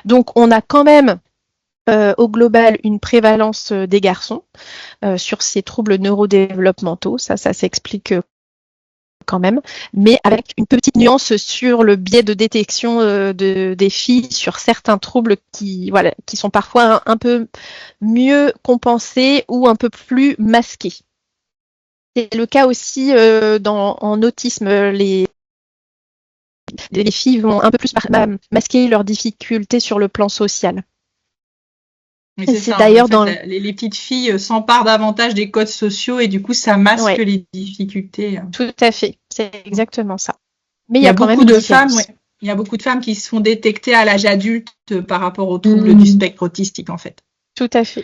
Donc on a quand même au global une prévalence des garçons sur ces troubles neurodéveloppementaux, ça s'explique quand même, mais avec une petite nuance sur le biais de détection des filles sur certains troubles qui sont parfois un peu mieux compensés ou un peu plus masqués. C'est le cas aussi en autisme. Les filles vont un peu plus masquer leurs difficultés sur le plan social. Mais c'est ça, d'ailleurs en fait, les petites filles s'emparent davantage des codes sociaux et du coup ça masque les difficultés. Tout à fait, c'est exactement ça. Mais il y a beaucoup de femmes, il y a beaucoup de femmes qui se font détecter à l'âge adulte par rapport aux troubles du spectre autistique en fait. Tout à fait.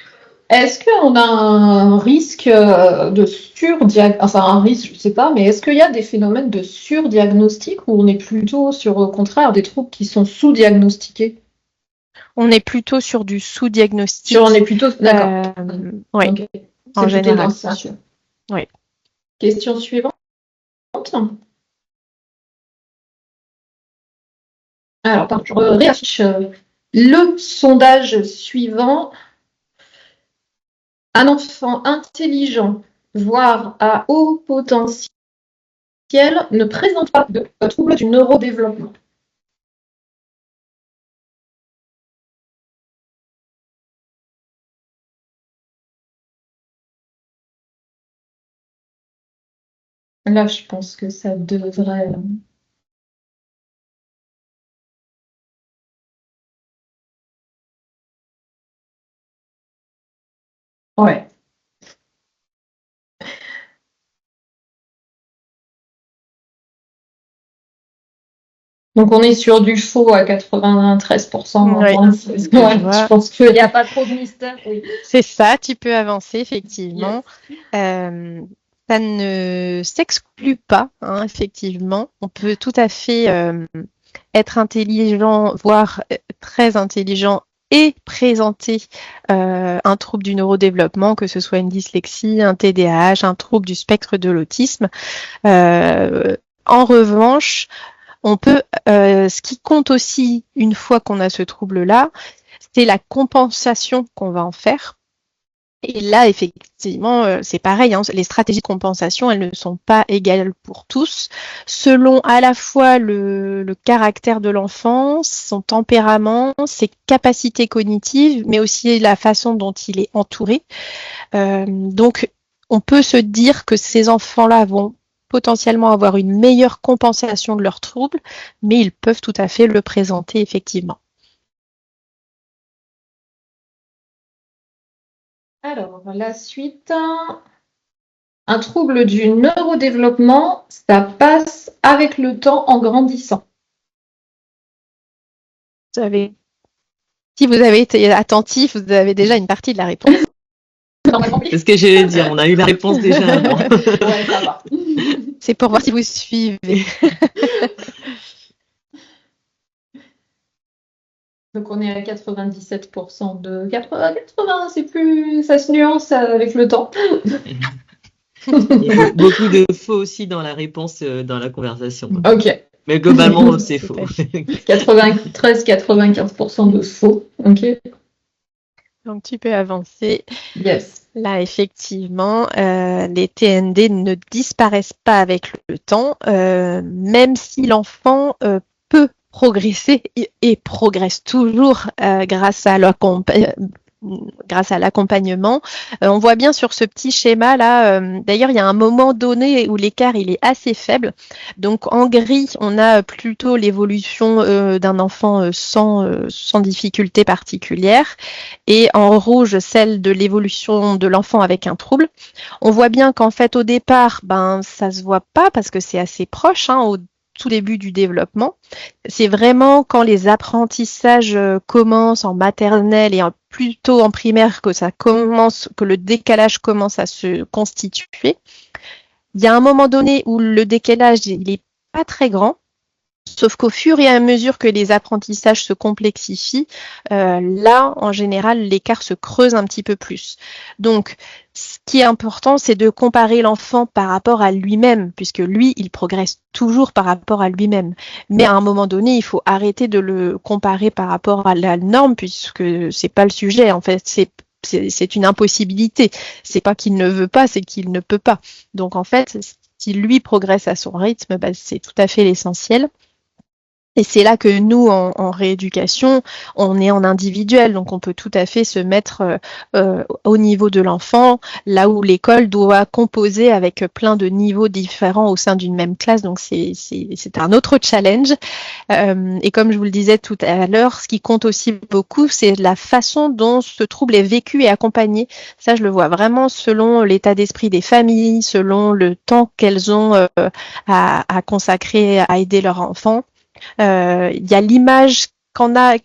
Est-ce qu'on a un risque de surdiagnostic, enfin un risque, je sais pas, mais est-ce qu'il y a des phénomènes de surdiagnostic ou on est plutôt sur au contraire des troubles qui sont sous-diagnostiqués? On est plutôt sur du sous-diagnostic. On est plutôt d'accord. Oui. Okay. En général. Oui. Question suivante. Alors, je réaffiche le sondage suivant. Un enfant intelligent, voire à haut potentiel, ne présente pas de trouble du neurodéveloppement. Là, je pense que ça devrait... Ouais. Donc, on est sur du faux à 93%. Oui, je pense qu'il n'y a pas trop de mystère. Oui. C'est ça, tu peux avancer, effectivement. Yes. Ça ne s'exclut pas, hein, effectivement. On peut tout à fait être intelligent, voire très intelligent et présenter un trouble du neurodéveloppement, que ce soit une dyslexie, un TDAH, un trouble du spectre de l'autisme. En revanche, on peut, ce qui compte aussi une fois qu'on a ce trouble-là, c'est la compensation qu'on va en faire. Et là, effectivement, c'est pareil, hein, les stratégies de compensation, elles ne sont pas égales pour tous, selon à la fois le caractère de l'enfant, son tempérament, ses capacités cognitives, mais aussi la façon dont il est entouré. Donc, on peut se dire que ces enfants-là vont potentiellement avoir une meilleure compensation de leurs troubles, mais ils peuvent tout à fait le présenter effectivement. Alors, la suite. Un trouble du neurodéveloppement, ça passe avec le temps en grandissant. Si vous avez été attentif, vous avez déjà une partie de la réponse. Normalement, oui. C'est ce que j'allais dire. On a eu la réponse déjà avant. Ouais, ça va. C'est pour voir si vous suivez. Donc on est à 97% de 80, c'est plus, ça se nuance avec le temps. Il y a beaucoup de faux aussi dans la réponse, dans la conversation. Ok. Mais globalement, c'est faux. 93-95% de faux. Ok. Donc tu peux avancer. Yes. Là, effectivement, les TND ne disparaissent pas avec le temps, même si l'enfant peut progresser et progresse toujours grâce à l'accompagnement. On voit bien sur ce petit schéma là, d'ailleurs il y a un moment donné où l'écart il est assez faible. Donc en gris on a plutôt l'évolution d'un enfant sans difficulté particulière et en rouge celle de l'évolution de l'enfant avec un trouble. On voit bien qu'en fait au départ ça se voit pas parce que c'est assez proche au tout début du développement. C'est vraiment quand les apprentissages commencent en maternelle et plutôt en primaire que le décalage commence à se constituer. Il y a un moment donné où le décalage il est pas très grand, sauf qu'au fur et à mesure que les apprentissages se complexifient, là, en général, l'écart se creuse un petit peu plus. Donc, ce qui est important, c'est de comparer l'enfant par rapport à lui-même, puisque lui, il progresse toujours par rapport à lui-même. Mais à un moment donné, il faut arrêter de le comparer par rapport à la norme, puisque c'est pas le sujet. En fait, c'est une impossibilité. C'est pas qu'il ne veut pas, c'est qu'il ne peut pas. Donc, en fait, si lui progresse à son rythme, c'est tout à fait l'essentiel. Et c'est là que nous, en rééducation, on est en individuel, donc on peut tout à fait se mettre au niveau de l'enfant, là où l'école doit composer avec plein de niveaux différents au sein d'une même classe, donc c'est un autre challenge. Et comme je vous le disais tout à l'heure, ce qui compte aussi beaucoup, c'est la façon dont ce trouble est vécu et accompagné. Ça, je le vois vraiment selon l'état d'esprit des familles, selon le temps qu'elles ont à consacrer à aider leur enfant. Il y a l'image qu'en a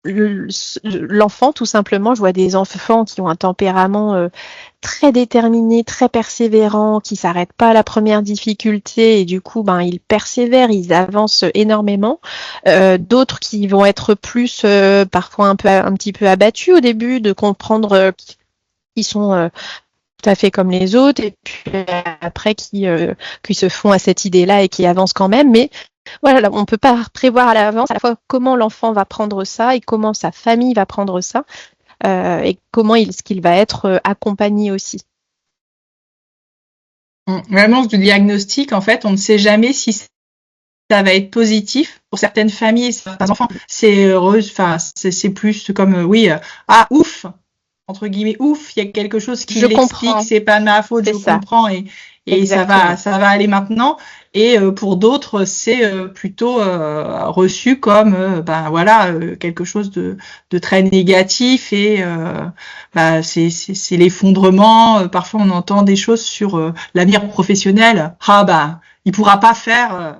l'enfant, tout simplement. Je vois des enfants qui ont un tempérament très déterminé, très persévérant, qui s'arrêtent pas à la première difficulté et du coup, ils persévèrent, ils avancent énormément. D'autres qui vont être plus parfois un petit peu abattus au début, de comprendre qu'ils sont tout à fait comme les autres et puis après qui se font à cette idée-là et qui avancent quand même. Mais voilà, on ne peut pas prévoir à l'avance à la fois comment l'enfant va prendre ça et comment sa famille va prendre ça et comment ce qu'il va être accompagné aussi. Vraiment, le diagnostic, en fait, on ne sait jamais si ça va être positif pour certaines familles et certains enfants. C'est heureuse, enfin, c'est plus comme ah ouf, entre guillemets ouf, il y a quelque chose qui l'explique, c'est pas de ma faute, je comprends et ça va aller maintenant. Et pour d'autres, c'est plutôt reçu comme quelque chose de très négatif et c'est l'effondrement. Parfois, on entend des choses sur l'avenir professionnel. Il pourra pas faire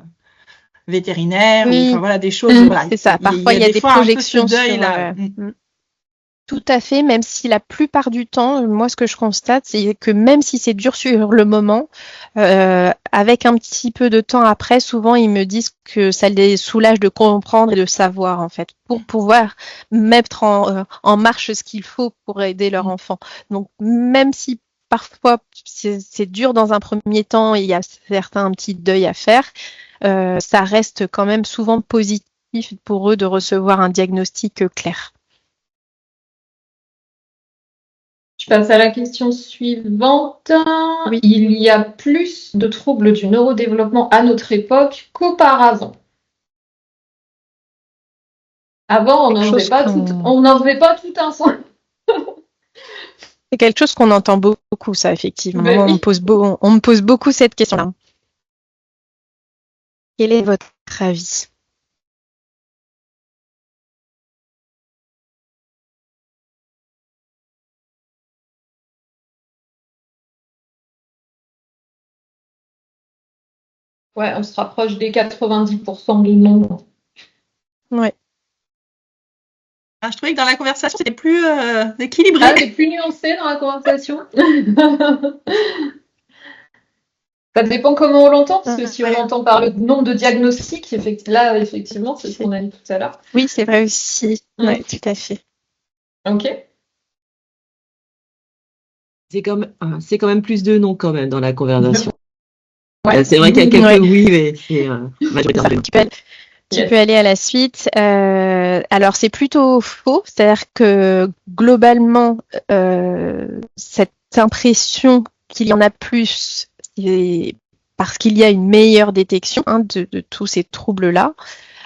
vétérinaire ou des choses. C'est ça. Parfois, il y a des projections deuil, sur. là. Tout à fait, même si la plupart du temps, moi ce que je constate, c'est que même si c'est dur sur le moment, avec un petit peu de temps après, souvent ils me disent que ça les soulage de comprendre et de savoir en fait, pour pouvoir mettre en marche ce qu'il faut pour aider leur enfant. Donc même si parfois c'est dur dans un premier temps et il y a certains petits deuils à faire, ça reste quand même souvent positif pour eux de recevoir un diagnostic clair. Je passe à la question suivante. Oui. Il y a plus de troubles du neurodéveloppement à notre époque qu'auparavant. Avant, on n'en faisait pas tout un son. C'est quelque chose qu'on entend beaucoup, ça, effectivement. Oui. On me pose beaucoup cette question-là. Quel est votre avis ? Ouais, on se rapproche des 90% de non. Ouais. Je trouvais que dans la conversation, c'était plus équilibré. Ah, c'est plus nuancé dans la conversation. Ça dépend comment on l'entend, parce que si on l'entend par le nom de diagnostic, là, effectivement, c'est ce qu'on a dit tout à l'heure. Oui, c'est vrai aussi. Oui, tout à fait. Ok. C'est quand même plus de non quand même dans la conversation. Ouais. C'est vrai qu'il y a quelques oui, mais c'est majoritairement. Tu peux aller à la suite. Alors, c'est plutôt faux. C'est-à-dire que globalement, cette impression qu'il y en a plus, c'est parce qu'il y a une meilleure détection de tous ces troubles-là.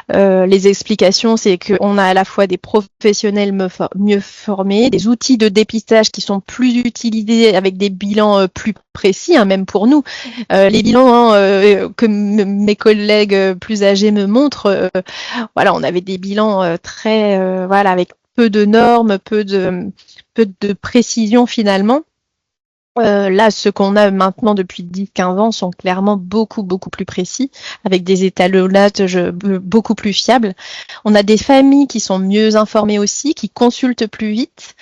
Les explications, c'est qu'on a à la fois des professionnels mieux formés, des outils de dépistage qui sont plus utilisés avec des bilans plus précis, même pour nous. Les bilans que mes collègues plus âgés me montrent, voilà, on avait des bilans très, voilà, avec peu de normes, peu de précision finalement. Là, ceux qu'on a maintenant depuis 10-15 ans sont clairement beaucoup plus précis, avec des étalonnages beaucoup plus fiables. On a des familles qui sont mieux informées aussi, qui consultent plus vite.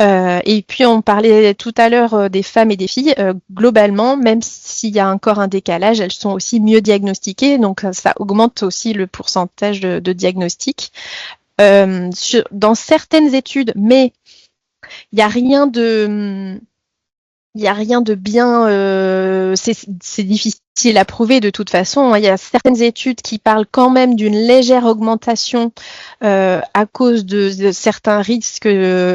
Et puis, on parlait tout à l'heure des femmes et des filles. Globalement, même s'il y a encore un décalage, elles sont aussi mieux diagnostiquées. Donc, ça augmente aussi le pourcentage de diagnostic. Dans certaines études, mais il n'y a rien de... Il n'y a rien de bien, c'est difficile à prouver de toute façon. Il y a certaines études qui parlent quand même d'une légère augmentation à cause de certains risques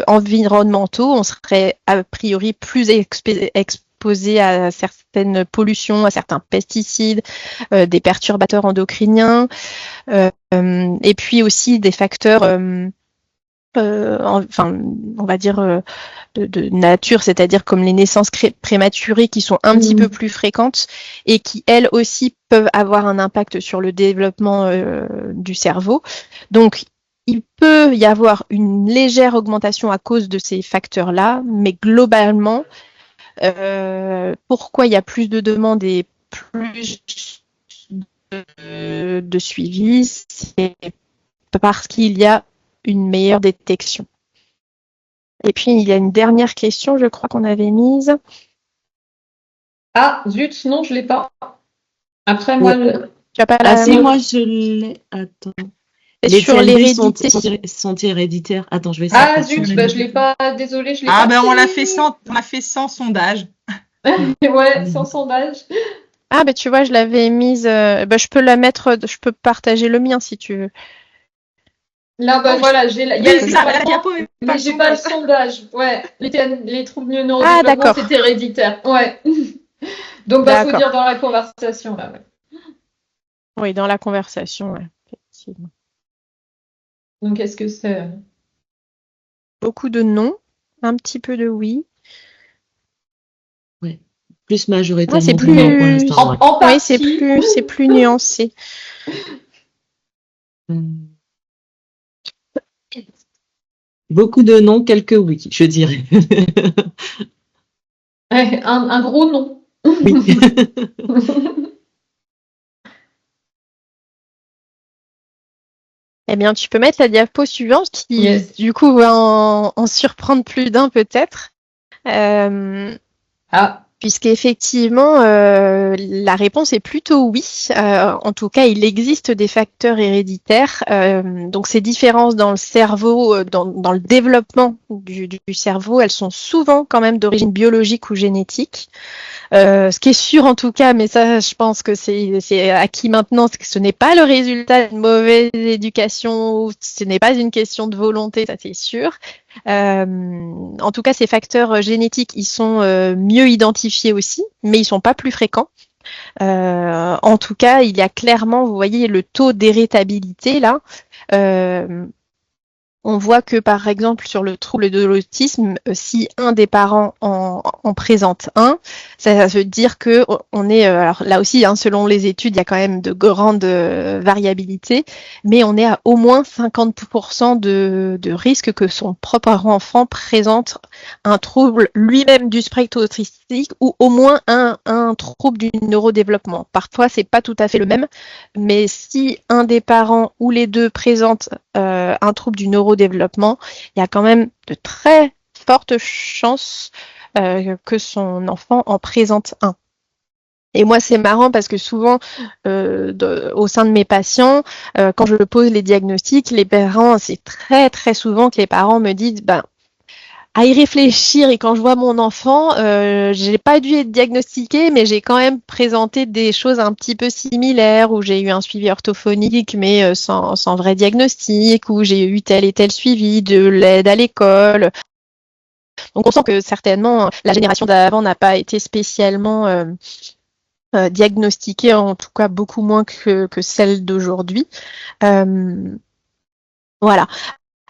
environnementaux. On serait a priori plus exposé à certaines pollutions, à certains pesticides, des perturbateurs endocriniens, et puis aussi des facteurs, enfin, on va dire de nature, c'est-à-dire comme les naissances prématurées qui sont un petit peu plus fréquentes et qui, elles aussi, peuvent avoir un impact sur le développement du cerveau. Donc, il peut y avoir une légère augmentation à cause de ces facteurs-là, mais globalement, pourquoi il y a plus de demandes et plus de suivi, c'est parce qu'il y a une meilleure détection. Et puis, il y a une dernière question, je crois qu'on avait mise. Ah, zut, non, je ne l'ai pas. Après, moi, tu as pas la... moi, je l'ai. Attends. Les sur l'hérédité. Sont héréditaires. Attends, je vais essayer. Ah, zut, je ne l'ai pas. Désolée, je l'ai pas. Ah, ben, on l'a fait sans sondage. Ouais, sans sondage. Ah, ben, tu vois, je l'avais mise. Je peux la mettre, je peux partager le mien si tu veux. Là, voilà, j'ai la diapo, mais j'ai pas le sondage. Ouais, les troubles neurodéveloppement, c'est héréditaire. Ouais. Donc, faut dire dans la conversation, là. Ouais. Oui, dans la conversation, ouais, effectivement. Donc, est-ce que c'est... Beaucoup de non, un petit peu de oui. Oui, plus majoritairement. Ouais, c'est plus... non pour l'instant. Oui, c'est plus nuancé. Beaucoup de non, quelques oui, je dirais. Un gros non. Oui. Eh bien, tu peux mettre la diapo suivante qui, du coup, va en surprendre plus d'un peut-être. Puisqu'effectivement, la réponse est plutôt oui. En tout cas, il existe des facteurs héréditaires. Donc, ces différences dans le cerveau, dans le développement du cerveau, elles sont souvent quand même d'origine biologique ou génétique. Ce qui est sûr en tout cas, mais ça je pense que c'est acquis maintenant, c'est que ce n'est pas le résultat d'une mauvaise éducation, ce n'est pas une question de volonté, ça c'est sûr. En tout cas, ces facteurs génétiques, ils sont mieux identifiés aussi, mais ils sont pas plus fréquents. En tout cas, il y a clairement, vous voyez, le taux d'héritabilité là. On voit que, par exemple, sur le trouble de l'autisme, si un des parents en présente un, ça veut dire que on est, alors là aussi, selon les études, il y a quand même de grandes variabilités, mais on est à au moins 50% de risque que son propre enfant présente un trouble lui-même du spectre autistique ou au moins un trouble du neurodéveloppement. Parfois, c'est pas tout à fait le même, mais si un des parents ou les deux présentent un trouble du neurodéveloppement, il y a quand même de très fortes chances que son enfant en présente un. Et moi, c'est marrant parce que souvent, au sein de mes patients, quand je pose les diagnostics, les parents, c'est très très souvent que les parents me disent, ben, à y réfléchir, et quand je vois mon enfant, j'ai pas dû être diagnostiquée, mais j'ai quand même présenté des choses un petit peu similaires, où j'ai eu un suivi orthophonique, mais sans vrai diagnostic, où j'ai eu tel et tel suivi, de l'aide à l'école. Donc on sent que certainement la génération d'avant n'a pas été spécialement diagnostiquée, en tout cas beaucoup moins que celle d'aujourd'hui. Voilà.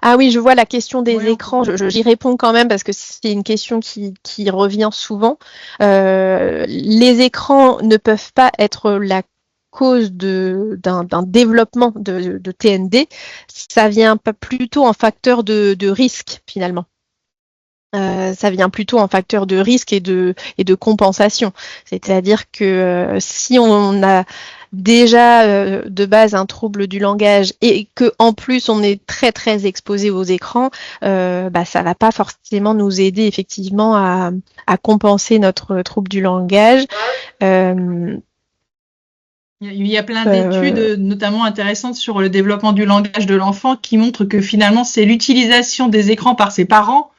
Ah oui, je vois la question des écrans. J'y réponds quand même parce que c'est une question qui revient souvent. Les écrans ne peuvent pas être la cause d'un développement de TND. Ça vient pas plutôt en facteur de risque finalement. Ça vient plutôt en facteur de risque et de compensation. C'est-à-dire que si on a déjà de base un trouble du langage et que en plus on est très très exposé aux écrans, ça va pas forcément nous aider effectivement à compenser notre trouble du langage. Il y a plein d'études, notamment intéressantes sur le développement du langage de l'enfant, qui montrent que finalement c'est l'utilisation des écrans par ses parents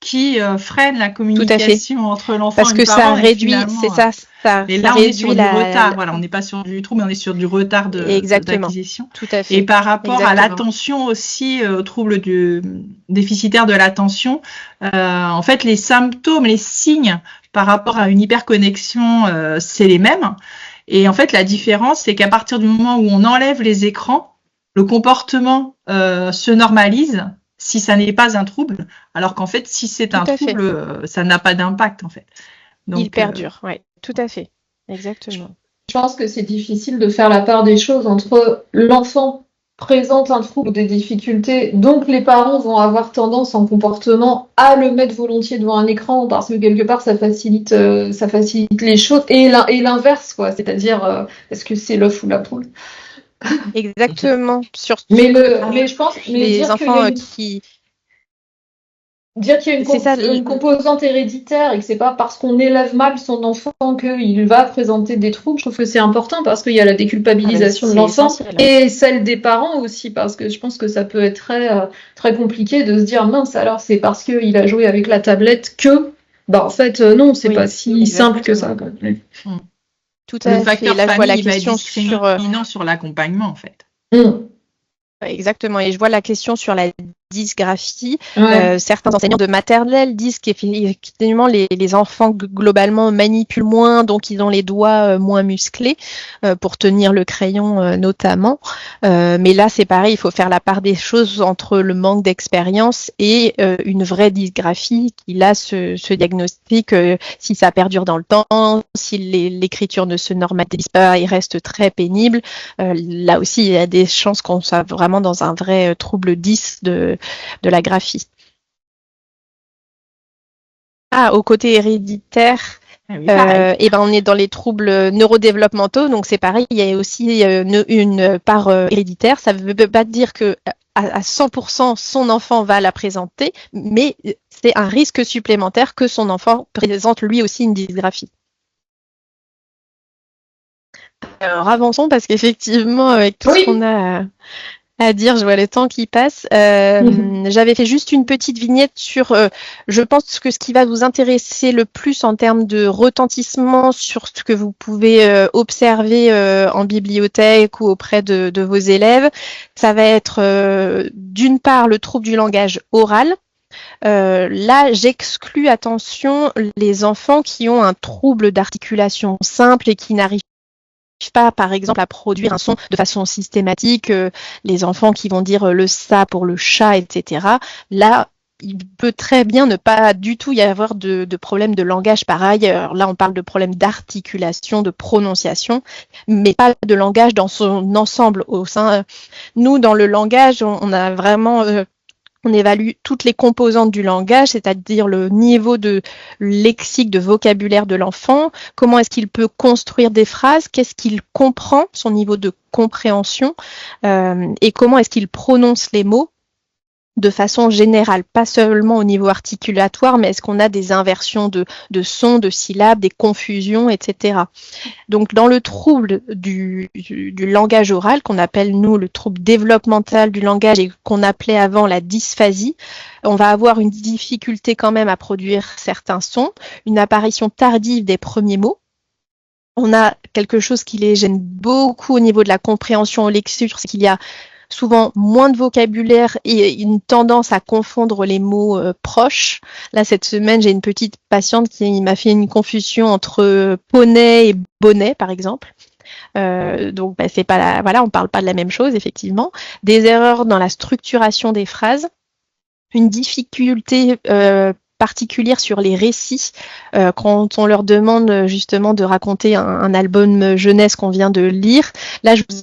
qui freine la communication entre l'enfant et le parent. Parce que ça réduit, c'est ça. Et là, on est sur du retard. Voilà, on n'est pas sur du trouble, mais on est sur du retard d'acquisition. Tout à fait. Et par rapport à l'attention aussi, au trouble déficitaire de l'attention, en fait, les symptômes, les signes par rapport à une hyperconnexion, c'est les mêmes. Et en fait, la différence, c'est qu'à partir du moment où on enlève les écrans, le comportement se normalise, si ça n'est pas un trouble, alors qu'en fait, si c'est un trouble, ça n'a pas d'impact, en fait. Donc, il perdure, oui, tout à fait, exactement. Je pense que c'est difficile de faire la part des choses entre l'enfant présente un trouble ou des difficultés, donc les parents vont avoir tendance en comportement à le mettre volontiers devant un écran parce que quelque part ça facilite les choses, et l'inverse, quoi, c'est-à-dire est-ce que c'est l'œuf ou la poule? Exactement. Mais je pense les enfants qui dire qu'il y a une composante héréditaire et que c'est pas parce qu'on élève mal son enfant qu'il va présenter des troubles, je trouve que c'est important parce qu'il y a la déculpabilisation de l'enfant et celle des parents aussi, parce que je pense que ça peut être très, très compliqué de se dire mince, alors c'est parce qu'il a joué avec la tablette que, en fait, non, c'est pas si simple que ça. Tout à fait. Le facteur là, famille, je vois la il va question être discriminant sur l'accompagnement, en fait. Exactement, et je vois la question sur la dysgraphie. Certains enseignants de maternelle disent qu'effectivement les enfants globalement manipulent moins, donc ils ont les doigts moins musclés pour tenir le crayon notamment. Mais là c'est pareil, il faut faire la part des choses entre le manque d'expérience et une vraie dysgraphie qui a ce diagnostic. Si ça perdure dans le temps, si l'écriture ne se normalise pas, il reste très pénible. Là aussi il y a des chances qu'on soit vraiment dans un vrai trouble 10 de la graphie. Au côté héréditaire, on est dans les troubles neurodéveloppementaux, donc c'est pareil, il y a aussi une part héréditaire. Ça ne veut pas dire que à 100% son enfant va la présenter, mais c'est un risque supplémentaire que son enfant présente lui aussi une dysgraphie. Alors avançons parce qu'effectivement, avec tout ce qu'on a à dire, je vois le temps qui passe. J'avais fait juste une petite vignette sur, je pense que ce qui va vous intéresser le plus en termes de retentissement sur ce que vous pouvez observer en bibliothèque ou auprès de vos élèves, ça va être d'une part le trouble du langage oral. Là, j'exclus, attention, les enfants qui ont un trouble d'articulation simple et qui n'arrivent pas, par exemple, à produire un son de façon systématique, les enfants qui vont dire le ça pour le chat, etc. Là, il peut très bien ne pas du tout y avoir de problème de langage pareil. Alors là, on parle de problème d'articulation, de prononciation, mais pas de langage dans son ensemble. Nous, dans le langage, on a vraiment On évalue toutes les composantes du langage, c'est-à-dire le niveau de lexique, de vocabulaire de l'enfant, comment est-ce qu'il peut construire des phrases, qu'est-ce qu'il comprend, son niveau de compréhension, et comment est-ce qu'il prononce les mots de façon générale, pas seulement au niveau articulatoire, mais est-ce qu'on a des inversions de sons, de syllabes, des confusions, etc. Donc, dans le trouble du langage oral, qu'on appelle, nous, le trouble développemental du langage et qu'on appelait avant la dysphasie, on va avoir une difficulté quand même à produire certains sons, une apparition tardive des premiers mots. On a quelque chose qui les gêne beaucoup au niveau de la compréhension en lecture, c'est qu'il y a souvent moins de vocabulaire et une tendance à confondre les mots proches. Là, cette semaine, j'ai une petite patiente qui m'a fait une confusion entre poney et bonnet, par exemple. Donc, c'est pas voilà, on parle pas de la même chose, effectivement. Des erreurs dans la structuration des phrases, une difficulté particulière sur les récits, quand on leur demande justement de raconter un album jeunesse qu'on vient de lire. Là, je vous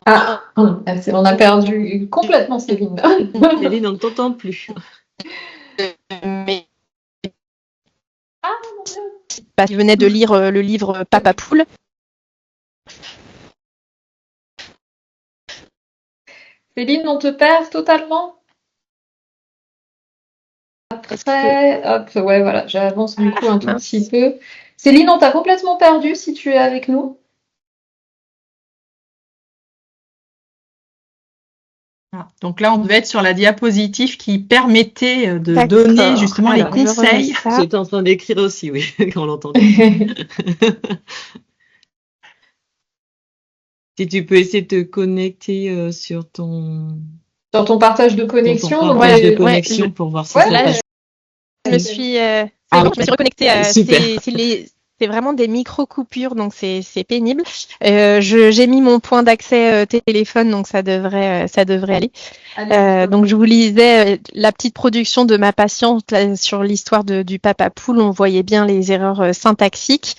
Ah, on a perdu complètement Céline. Céline, on ne t'entend plus. Mais je venais de lire le livre Papa Poule. Céline, on te perd totalement. Après, hop, ouais, voilà, j'avance du coup un tout petit peu. Céline, on t'a complètement perdu si tu es avec nous. Donc là, on devait être sur la diapositive qui permettait de donner justement les conseils. J'étais en train d'écrire aussi, oui, quand on l'entendait. Si tu peux essayer de te connecter sur ton partage de connexion. Ton partage de connexion pour voir si ça passe. Je me suis reconnectée. C'est vraiment des micro-coupures, donc c'est pénible. J'ai mis mon point d'accès téléphone, donc ça devrait aller. Donc je vous lisais la petite production de ma patiente là, sur l'histoire du Papa Poule. On voyait bien les erreurs syntaxiques.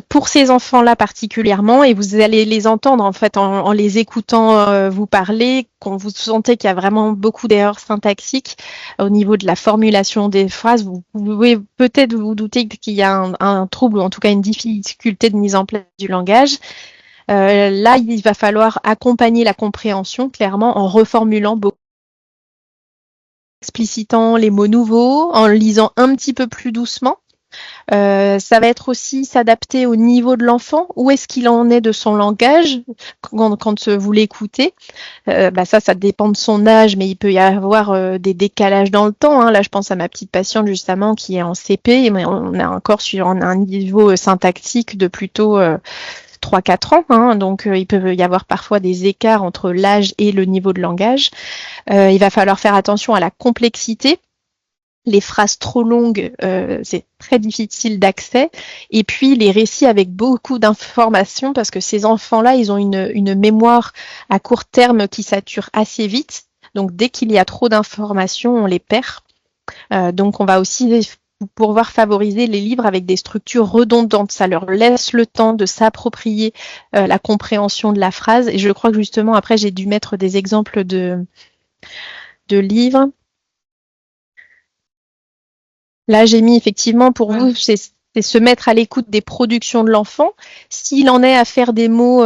Pour ces enfants-là particulièrement, et vous allez les entendre en fait en les écoutant vous parler, quand vous sentez qu'il y a vraiment beaucoup d'erreurs syntaxiques au niveau de la formulation des phrases, vous pouvez peut-être vous douter qu'il y a un trouble ou en tout cas une difficulté de mise en place du langage. Là, il va falloir accompagner la compréhension clairement en reformulant beaucoup, explicitant les mots nouveaux, en lisant un petit peu plus doucement. Ça va être aussi s'adapter au niveau de l'enfant. Où est-ce qu'il en est de son langage quand vous l'écoutez? Ça dépend de son âge, mais il peut y avoir des décalages dans le temps. Hein. Là, je pense à ma petite patiente justement qui est en CP, mais on est encore sur un niveau syntaxique de plutôt 3-4 ans. Hein. Donc, il peut y avoir parfois des écarts entre l'âge et le niveau de langage. Il va falloir faire attention à la complexité. Les phrases trop longues, c'est très difficile d'accès. Et puis, les récits avec beaucoup d'informations, parce que ces enfants-là, ils ont une mémoire à court terme qui sature assez vite. Donc, dès qu'il y a trop d'informations, on les perd. Donc, on va aussi pouvoir favoriser les livres avec des structures redondantes. Ça leur laisse le temps de s'approprier la compréhension de la phrase. Et je crois que justement, après, j'ai dû mettre des exemples de livres. Là, j'ai mis effectivement pour vous, c'est se mettre à l'écoute des productions de l'enfant. S'il en est à faire des mots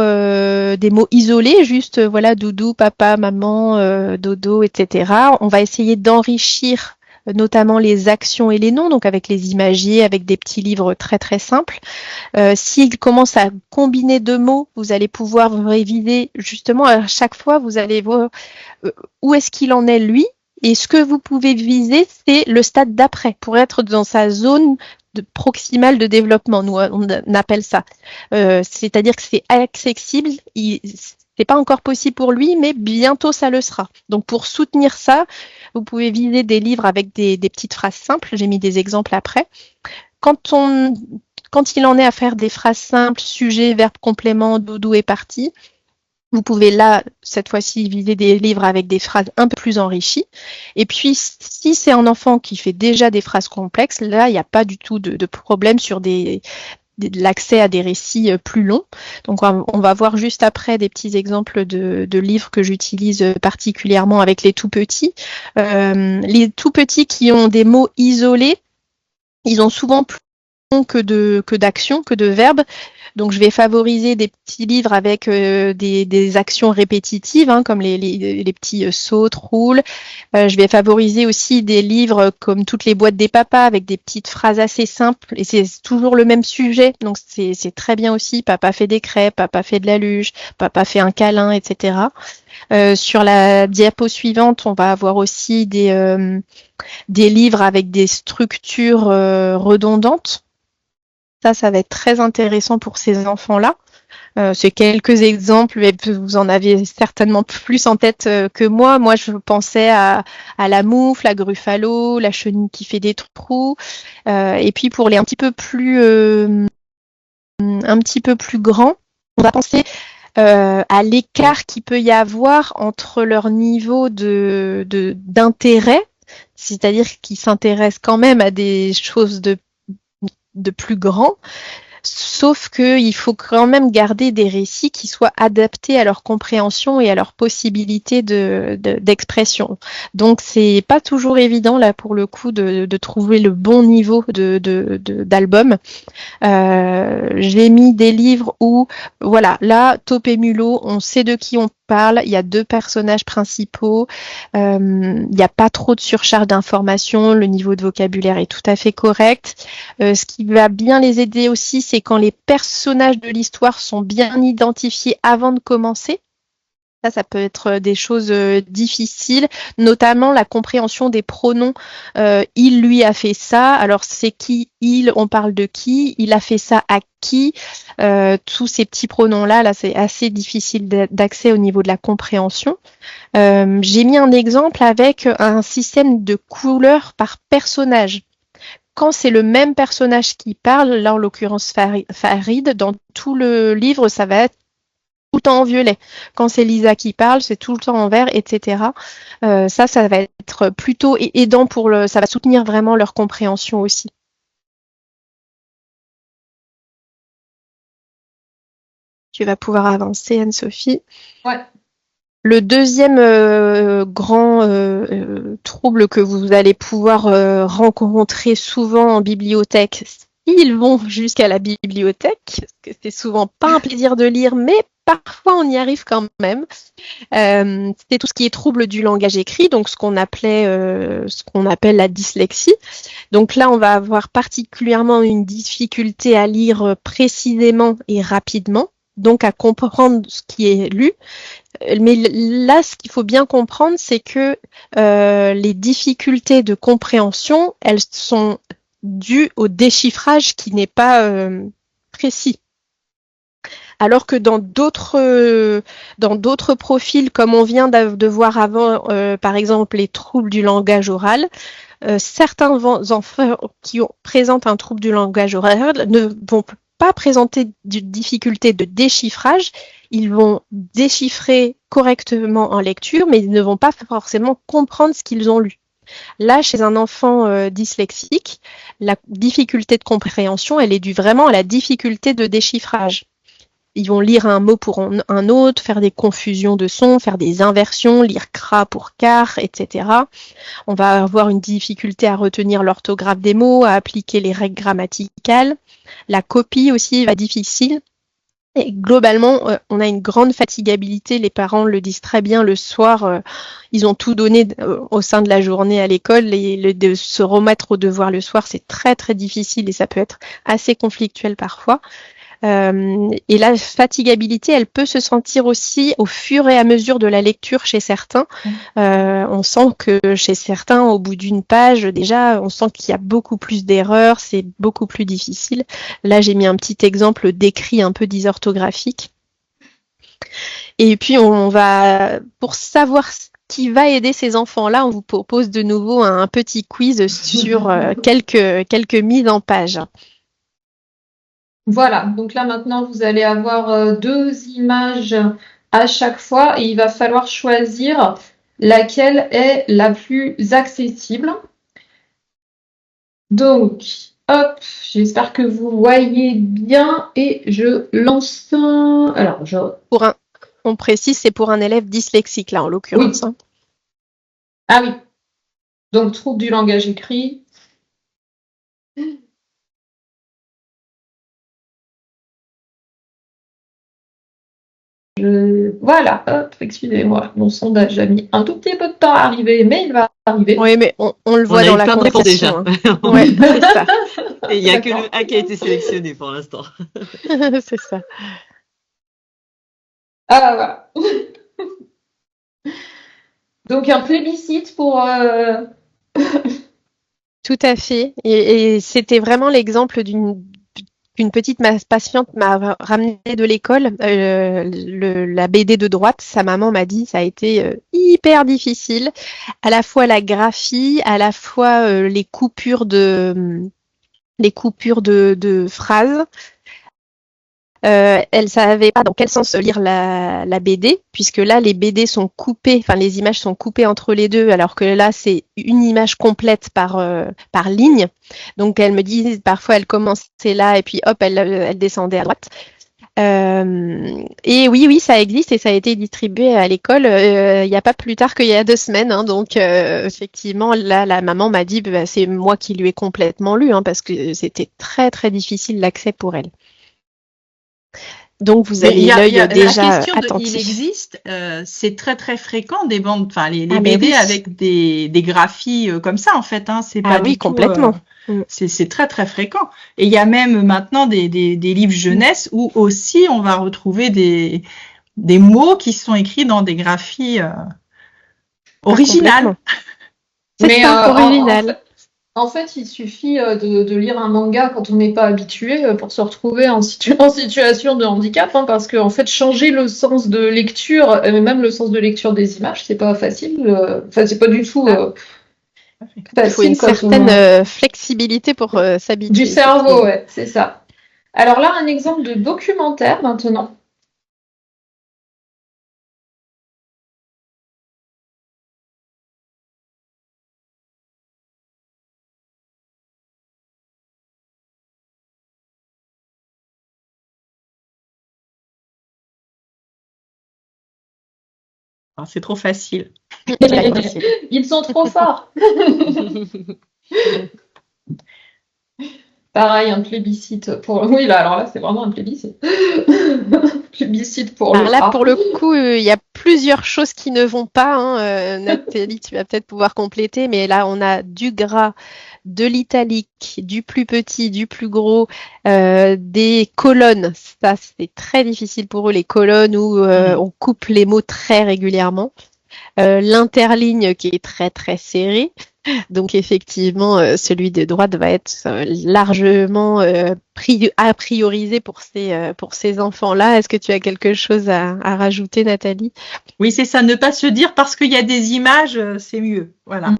isolés, juste voilà, doudou, papa, maman, dodo, etc. On va essayer d'enrichir notamment les actions et les noms, donc avec les imagiers, avec des petits livres très très simples. S'il commence à combiner deux mots, vous allez pouvoir réviser justement à chaque fois, vous allez voir où est-ce qu'il en est lui. Et ce que vous pouvez viser, c'est le stade d'après, pour être dans sa zone proximale de développement, nous on appelle ça. C'est-à-dire que c'est accessible, c'est pas encore possible pour lui, mais bientôt ça le sera. Donc pour soutenir ça, vous pouvez viser des livres avec des petites phrases simples, j'ai mis des exemples après. Quand il en est à faire des phrases simples, sujet, verbe, complément, doudou et partie, vous pouvez là, cette fois-ci, viser des livres avec des phrases un peu plus enrichies. Et puis, si c'est un enfant qui fait déjà des phrases complexes, là, il n'y a pas du tout de problème sur des l'accès à des récits plus longs. Donc on va voir juste après des petits exemples de livres que j'utilise particulièrement avec les tout petits. Les tout petits qui ont des mots isolés, ils ont souvent plus que d'actions, que de verbes. Donc, je vais favoriser des petits livres avec des actions répétitives, hein, comme les petits sautes, roulent. Je vais favoriser aussi des livres comme toutes les boîtes des papas avec des petites phrases assez simples. Et c'est toujours le même sujet. Donc, c'est très bien aussi. Papa fait des crêpes, papa fait de la luge, papa fait un câlin, etc. Sur la diapo suivante, on va avoir aussi des livres avec des structures redondantes. Ça va être très intéressant pour ces enfants-là. C'est quelques exemples, mais vous en avez certainement plus en tête que moi. Moi, je pensais à la moufle, la Gruffalo, la chenille qui fait des trous. Et puis pour les un petit peu plus grands, on va penser à l'écart qu'il peut y avoir entre leur niveau d'intérêt, c'est-à-dire qu'ils s'intéressent quand même à des choses de plus grand, sauf qu'il faut quand même garder des récits qui soient adaptés à leur compréhension et à leur possibilité d'expression. Donc c'est pas toujours évident là pour le coup de trouver le bon niveau d'album. J'ai mis des livres où, voilà, là, Topé Mulot, on sait de qui on parle, il y a 2 personnages principaux, il n'y a pas trop de surcharge d'informations, le niveau de vocabulaire est tout à fait correct. Ce qui va bien les aider aussi, c'est quand les personnages de l'histoire sont bien identifiés avant de commencer. Ça peut être des choses difficiles, notamment la compréhension des pronoms. Il lui a fait ça, alors c'est qui il, on parle de qui, il a fait ça à qui. Tous ces petits pronoms-là, c'est assez difficile d'accès au niveau de la compréhension. J'ai mis un exemple avec un système de couleurs par personnage. Quand c'est le même personnage qui parle, là en l'occurrence Farid, dans tout le livre, ça va être tout le temps en violet. Quand c'est Lisa qui parle, c'est tout le temps en vert, etc. Ça va être plutôt aidant ça va soutenir vraiment leur compréhension aussi. Tu vas pouvoir avancer, Anne-Sophie. Ouais. Le deuxième grand trouble que vous allez pouvoir rencontrer souvent en bibliothèque, s'ils vont jusqu'à la bibliothèque, parce que c'est souvent pas un plaisir de lire, mais parfois on y arrive quand même. C'est tout ce qui est trouble du langage écrit, donc ce qu'on appelle la dyslexie. Donc là, on va avoir particulièrement une difficulté à lire précisément et rapidement, donc à comprendre ce qui est lu. Mais là, ce qu'il faut bien comprendre, c'est que les difficultés de compréhension, elles sont dues au déchiffrage qui n'est pas précis. Alors que dans d'autres profils, comme on vient de voir avant, par exemple les troubles du langage oral, certains enfants qui présentent un trouble du langage oral ne vont pas présenter de difficulté de déchiffrage, ils vont déchiffrer correctement en lecture, mais ils ne vont pas forcément comprendre ce qu'ils ont lu. Là, chez un enfant dyslexique, la difficulté de compréhension, elle est due vraiment à la difficulté de déchiffrage. Ils vont lire un mot pour un autre, faire des confusions de sons, faire des inversions, lire cra pour car, etc. On va avoir une difficulté à retenir l'orthographe des mots, à appliquer les règles grammaticales. La copie aussi va être difficile. Et globalement, on a une grande fatigabilité. Les parents le disent très bien le soir. Ils ont tout donné au sein de la journée à l'école. De se remettre au devoir le soir, c'est très très difficile et ça peut être assez conflictuel parfois. Et la fatigabilité, elle peut se sentir aussi au fur et à mesure de la lecture chez certains. On sent que chez certains, au bout d'une page, déjà, on sent qu'il y a beaucoup plus d'erreurs, c'est beaucoup plus difficile. Là, j'ai mis un petit exemple d'écrit un peu dysorthographique. Et puis, pour savoir ce qui va aider ces enfants-là, on vous propose de nouveau un petit quiz sur quelques mises en page. Voilà, donc là maintenant vous allez avoir 2 images à chaque fois et il va falloir choisir laquelle est la plus accessible. Donc, Hop, j'espère que vous voyez bien et je lance un. Alors, On précise, c'est pour un élève dyslexique, là, en l'occurrence. Oui. Ah oui. Donc, trouble du langage écrit. Voilà, hop, excusez-moi, mon sondage a mis un tout petit peu de temps à arriver, mais il va arriver. Oui, mais on le voit dans la conversation. Déjà. Ouais, c'est ça. Et il n'y a que le A qui a été sélectionné pour l'instant. C'est ça. Ah, voilà. Donc, un plébiscite pour... Tout à fait. Et c'était vraiment l'exemple qu'une petite patiente m'a ramené de l'école. La BD de droite, sa maman m'a dit, ça a été hyper difficile. À la fois la graphie, à la fois les coupures de phrases. Elle savait pas dans quel sens lire la BD, puisque là, les BD sont coupées, enfin, les images sont coupées entre les deux, alors que là, c'est une image complète par ligne. Donc, elle me dit, parfois, elle commençait là, et puis hop, elle descendait à droite. Et oui, ça existe et ça a été distribué à l'école il n'y a pas plus tard qu'il y a 2 semaines. Hein, donc, effectivement, là, la maman m'a dit, bah, c'est moi qui lui ai complètement lu, hein, parce que c'était très, très difficile l'accès pour elle. Donc vous avez l'œil déjà attentif. Il existe, c'est très très fréquent des bandes, enfin les BD avec des graphies comme ça en fait. Hein, c'est pas du tout, complètement. C'est très très fréquent. Et il y a même maintenant des livres jeunesse où aussi on va retrouver des mots qui sont écrits dans des graphies originales. C'est ça, original. En fait, il suffit de lire un manga quand on n'est pas habitué pour se retrouver en situation de handicap, hein, parce que en fait, changer le sens de lecture, même le sens de lecture des images, c'est pas facile. Enfin, c'est pas du tout facile. Il faut une certaine flexibilité pour s'habituer. Du cerveau, ouais, c'est ça. Alors là, un exemple de documentaire maintenant. C'est trop facile. Ils sont trop forts. Pareil, un plébiscite pour... Oui, là, alors là, c'est vraiment un plébiscite. Plébiscite pour alors là, pour le coup, il y a plusieurs choses qui ne vont pas. Hein. Nathalie, tu vas peut-être pouvoir compléter, mais là, on a du gras, de l'italique, du plus petit, du plus gros, des colonnes. Ça, c'est très difficile pour eux, les colonnes où on coupe les mots très régulièrement. L'interligne qui est très très serré. Donc effectivement, celui de droite va être largement à prioriser pour ces enfants-là. Est-ce que tu as quelque chose à rajouter, Nathalie? Oui, c'est ça. Ne pas se dire parce qu'il y a des images, c'est mieux. Voilà.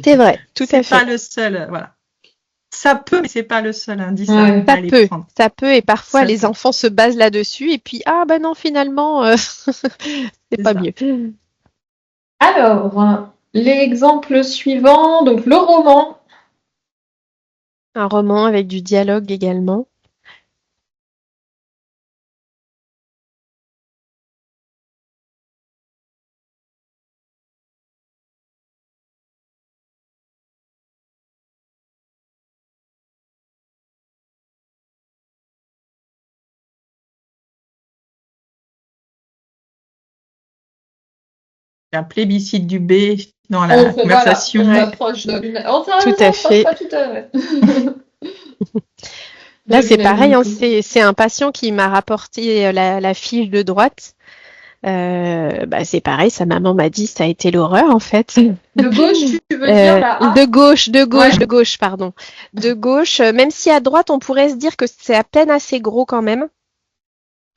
C'est vrai, tout à fait. C'est pas le seul. Voilà. Ça peut, mais c'est pas le seul indice. Ça peut, et parfois les enfants se basent là-dessus et puis non, finalement, c'est pas mieux. Alors, l'exemple suivant, donc le roman. Un roman avec du dialogue également. Un plébiscite du B dans la conversation. Voilà, on approche tout à fait. Là, c'est pareil, hein, c'est un patient qui m'a rapporté la fiche de droite. C'est pareil, sa maman m'a dit ça a été l'horreur en fait. De gauche, tu veux dire là? De gauche, pardon. De gauche, même si à droite on pourrait se dire que c'est à peine assez gros quand même.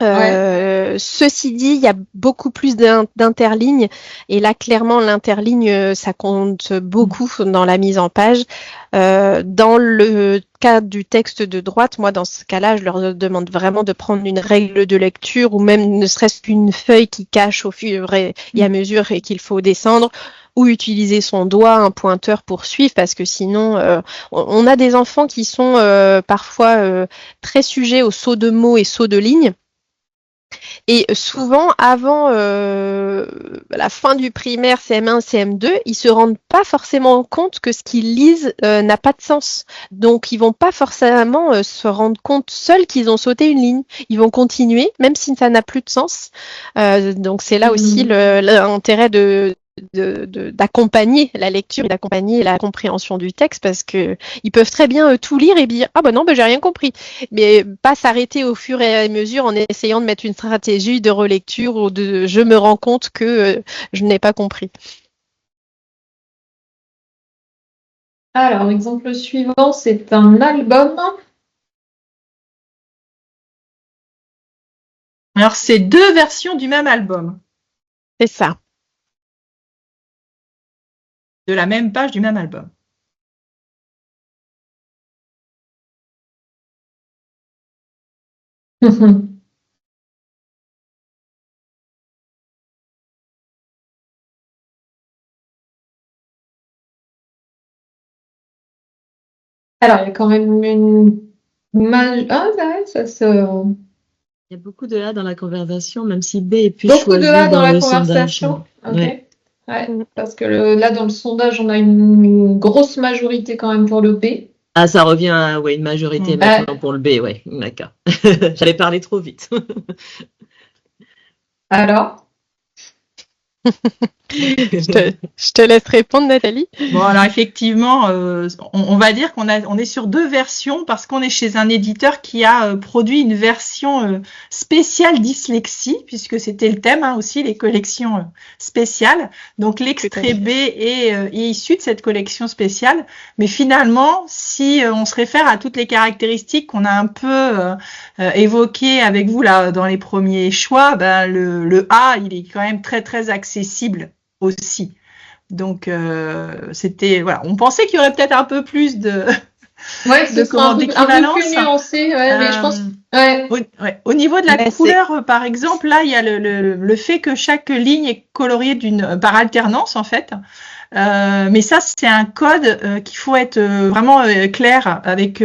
Ceci dit, il y a beaucoup plus d'interlignes et là, clairement, l'interligne, ça compte beaucoup dans la mise en page. Dans le cas du texte de droite, moi, dans ce cas-là, je leur demande vraiment de prendre une règle de lecture ou même ne serait-ce qu'une feuille qui cache au fur et à mesure et qu'il faut descendre ou utiliser son doigt, un pointeur pour suivre parce que sinon, on a des enfants qui sont parfois très sujets aux sauts de mots et sauts de lignes. Et souvent, avant la fin du primaire, CM1, CM2, ils se rendent pas forcément compte que ce qu'ils lisent n'a pas de sens. Donc, ils vont pas forcément se rendre compte seuls qu'ils ont sauté une ligne. Ils vont continuer, même si ça n'a plus de sens. Donc, c'est là aussi l'intérêt d'accompagner la lecture et d'accompagner la compréhension du texte parce que ils peuvent très bien tout lire et dire ah bah non bah j'ai rien compris, mais pas s'arrêter au fur et à mesure en essayant de mettre une stratégie de relecture ou de je me rends compte que je n'ai pas compris. Alors, exemple suivant, c'est un album. Alors, c'est 2 versions du même album, C'est ça. de la même page du même album. Alors, il y a quand même une Ah, ouais, ça se... Il y a beaucoup de A dans la conversation, même si B est plus Beaucoup de choisi A dans la le conversation. sondage. Ok. Ouais. Ouais, parce que là, dans le sondage, on a une grosse majorité quand même pour le B. Ah, ça revient à une majorité maintenant pour le B, ouais, d'accord. J'allais parler trop vite. Alors? Je te laisse répondre, Nathalie. Bon, alors effectivement, on va dire on est sur 2 versions parce qu'on est chez un éditeur qui a produit une version spéciale dyslexie, puisque c'était le thème aussi, les collections spéciales. Donc l'extrait B est issu de cette collection spéciale. Mais finalement, si on se réfère à toutes les caractéristiques qu'on a un peu évoquées avec vous là dans les premiers choix, ben, le A, il est quand même très très accessible aussi. Donc c'était voilà, on pensait qu'il y aurait peut-être un peu plus de un peu plus nuancé, mais je pense au niveau de la couleur par exemple, là il y a le fait que chaque ligne est coloriée par alternance en fait. Mais ça c'est un code qu'il faut être vraiment clair avec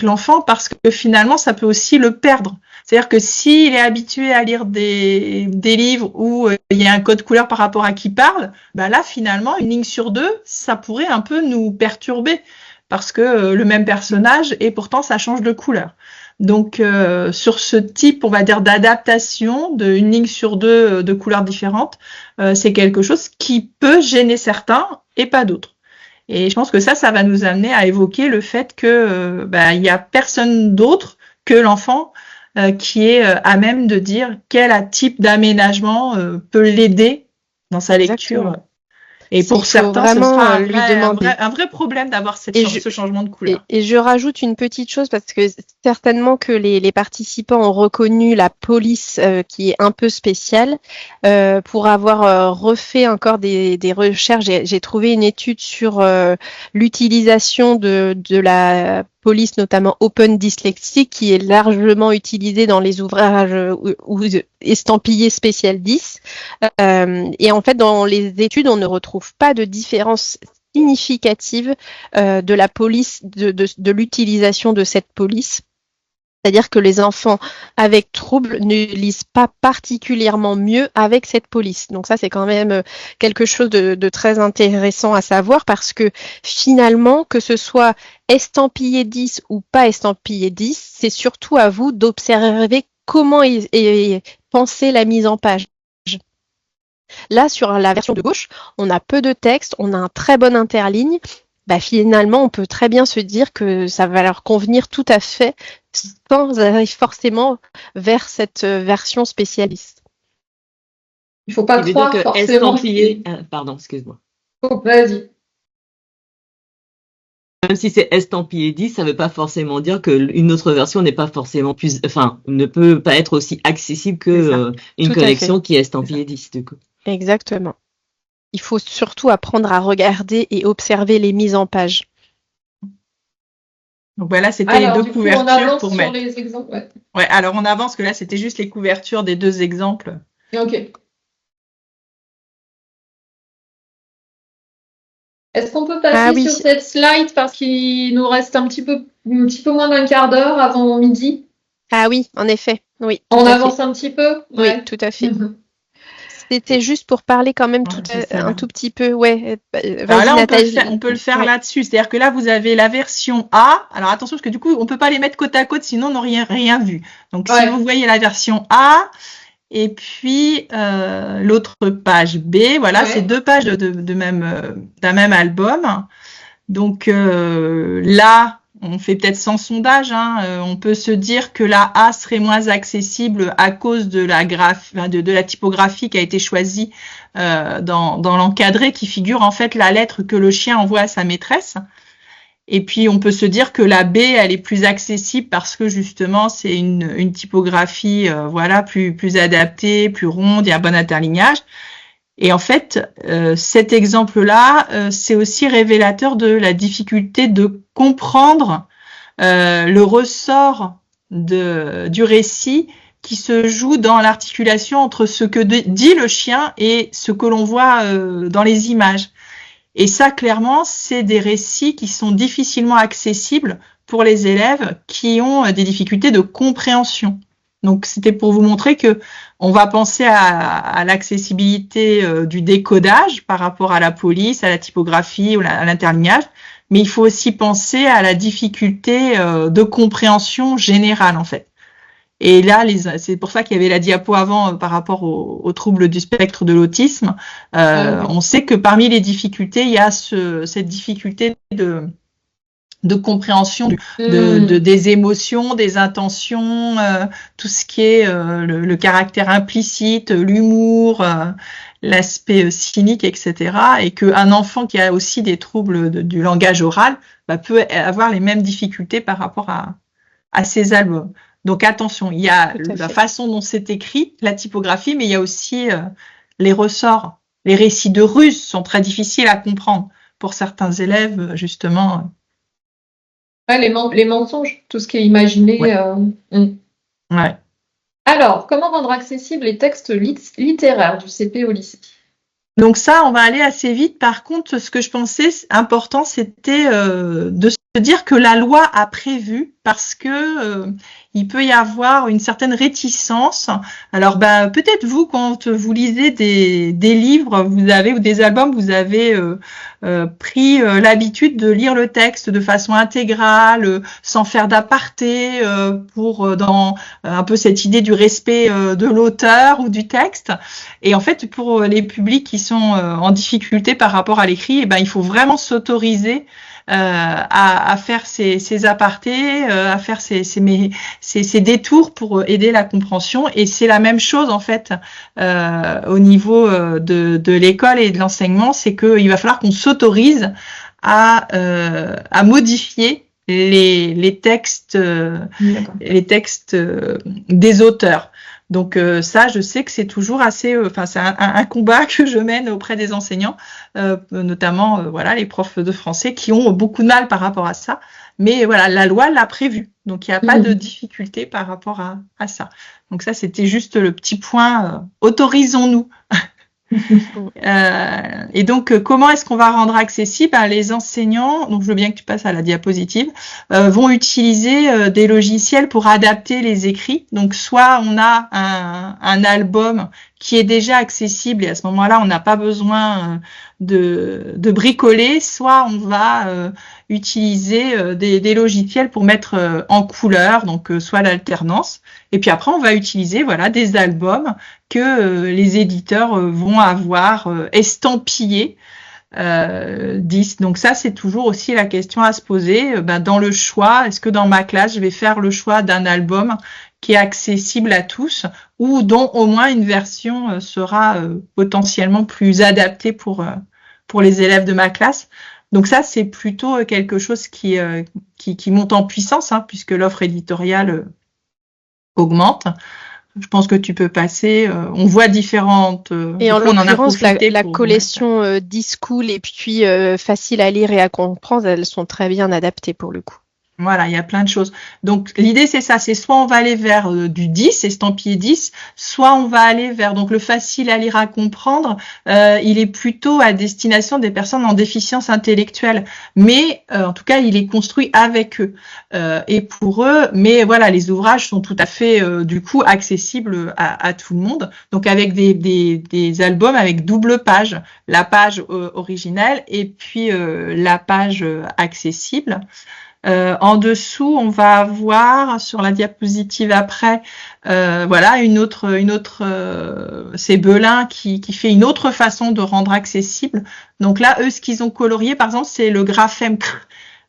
l'enfant parce que finalement ça peut aussi le perdre. C'est-à-dire que s'il est habitué à lire des livres où il y a un code couleur par rapport à qui parle, bah là finalement une ligne sur 2, ça pourrait un peu nous perturber parce que le même personnage et pourtant ça change de couleur. Donc sur ce type, on va dire d'adaptation d'une ligne sur 2 de couleurs différentes, c'est quelque chose qui peut gêner certains et pas d'autres. Et je pense que ça va nous amener à évoquer le fait que il y a personne d'autre que l'enfant qui est à même de dire quel type d'aménagement peut l'aider dans sa lecture. Exactement. Et pour certains, ce sera un vrai problème d'avoir ce changement de couleur. Et je rajoute une petite chose parce que certainement que les participants ont reconnu la police qui est un peu spéciale. Pour avoir refait encore des recherches, j'ai trouvé une étude sur l'utilisation de la police, notamment Open Dyslexie, qui est largement utilisée dans les ouvrages ou estampillés spécial 10. Et en fait, dans les études, on ne retrouve pas de différence significative de la police, de l'utilisation de cette police. C'est-à-dire que les enfants avec troubles ne lisent pas particulièrement mieux avec cette police. Donc ça, c'est quand même quelque chose de très intéressant à savoir parce que finalement, que ce soit estampillé 10 ou pas estampillé 10, c'est surtout à vous d'observer comment est pensée la mise en page. Là, sur la version de gauche, on a peu de texte, on a un très bon interligne. Finalement, on peut très bien se dire que ça va leur convenir tout à fait sans aller forcément vers cette version spécialiste. Il ne faut pas croire forcément. Pardon, excuse-moi. Oh, vas-y. même si c'est estampillé 10, ça veut pas forcément dire qu'une autre version n'est pas forcément ne peut pas être aussi accessible que une Tout collection qui est estampillée 10, du coup. Exactement. Il faut surtout apprendre à regarder et observer les mises en page. Donc voilà, c'était les deux couvertures on avance pour sur mettre. les exemples. Ouais. Ouais, alors on avance que là, c'était juste les couvertures des deux exemples. Ok. Est-ce qu'on peut passer sur cette slide parce qu'il nous reste un petit peu moins d'un quart d'heure avant midi? Ah oui, en effet. Oui. On avance un petit peu? Oui, tout à fait. C'était juste pour parler quand même un tout petit peu. Ouais. Alors là, on peut le faire là-dessus. C'est-à-dire que là, vous avez la version A. Alors attention, parce que du coup, on peut pas les mettre côte à côte, sinon on n'aurait rien vu. Donc si vous voyez la version A, et puis l'autre page B, voilà, c'est deux pages d'un même album. Donc là, on fait peut-être sans sondage, on peut se dire que la A serait moins accessible à cause de la typographie qui a été choisie dans l'encadré, qui figure en fait la lettre que le chien envoie à sa maîtresse. Et puis on peut se dire que la B, elle est plus accessible parce que justement c'est une typographie plus adaptée, plus ronde, il y a un bon interlignage. Et en fait, cet exemple-là, c'est aussi révélateur de la difficulté de comprendre le ressort du récit qui se joue dans l'articulation entre ce que dit le chien et ce que l'on voit dans les images. Et ça, clairement, c'est des récits qui sont difficilement accessibles pour les élèves qui ont des difficultés de compréhension. Donc, c'était pour vous montrer que on va penser à l'accessibilité du décodage par rapport à la police, à la typographie ou à l'interlignage, mais il faut aussi penser à la difficulté de compréhension générale, en fait. Et là, c'est pour ça qu'il y avait la diapo avant par rapport aux troubles du spectre de l'autisme. On sait que parmi les difficultés, il y a cette difficulté de compréhension des émotions, des intentions, tout ce qui est le caractère implicite, l'humour, l'aspect cynique, etc. Et qu'un enfant qui a aussi des troubles du langage oral peut avoir les mêmes difficultés par rapport à ces albums. Donc attention, il y a la façon dont c'est écrit, la typographie, mais il y a aussi les ressorts. Les récits de ruse sont très difficiles à comprendre pour certains élèves, justement. Les mensonges, tout ce qui est imaginé. Ouais. Alors, comment rendre accessibles les textes littéraires du CP au lycée? Donc ça, on va aller assez vite. Par contre, ce que je pensais important, c'était de se dire que la loi a prévu, parce que il peut y avoir une certaine réticence. Alors, peut-être vous, quand vous lisez des livres, ou des albums, vous avez pris l'habitude de lire le texte de façon intégrale, sans faire d'aparté, dans un peu cette idée du respect de l'auteur ou du texte. Et en fait, pour les publics qui sont en difficulté par rapport à l'écrit, il faut vraiment s'autoriser à faire ces apartés, à faire ces détours pour aider la compréhension. Et c'est la même chose en fait au niveau de l'école et de l'enseignement, c'est qu'il va falloir qu'on s'autorise à modifier les textes des auteurs. Donc ça, je sais que c'est toujours assez, c'est un combat que je mène auprès des enseignants, notamment les profs de français qui ont beaucoup de mal par rapport à ça. Mais voilà, la loi l'a prévu, donc il n'y a pas de difficulté par rapport à ça. Donc ça, c'était juste le petit point. Autorisons-nous. Et donc, comment est-ce qu'on va rendre accessible? Les enseignants, donc je veux bien que tu passes à la diapositive, vont utiliser des logiciels pour adapter les écrits. Donc, soit on a un album qui est déjà accessible et à ce moment-là, on n'a pas besoin de bricoler, soit on va utiliser des logiciels pour mettre en couleur, donc soit l'alternance. Et puis après, on va utiliser des albums que les éditeurs vont avoir estampillés 10. Donc ça, c'est toujours aussi la question à se poser. Dans le choix, est-ce que dans ma classe, je vais faire le choix d'un album qui est accessible à tous ou dont au moins une version sera potentiellement plus adaptée pour les élèves de ma classe? Donc ça, c'est plutôt quelque chose qui monte en puissance, hein, puisque l'offre éditoriale augmente. Je pense que tu peux passer. On voit différentes. Et en on en a l'occurrence, la profité pour collection Discool et puis facile à lire et à comprendre, elles sont très bien adaptées pour le coup. Voilà, il y a plein de choses. Donc l'idée c'est ça, c'est soit on va aller vers du 10, estampillé 10, soit on va aller vers donc le facile à lire à comprendre. Il est plutôt à destination des personnes en déficience intellectuelle, mais en tout cas il est construit avec eux et pour eux. Mais voilà, les ouvrages sont tout à fait du coup accessibles à tout le monde. Donc avec des albums avec double page, la page originale et puis la page accessible. En dessous, on va avoir sur la diapositive après, voilà une autre, c'est Belin qui fait une autre façon de rendre accessible. Donc là, eux, ce qu'ils ont colorié, par exemple, c'est le graphème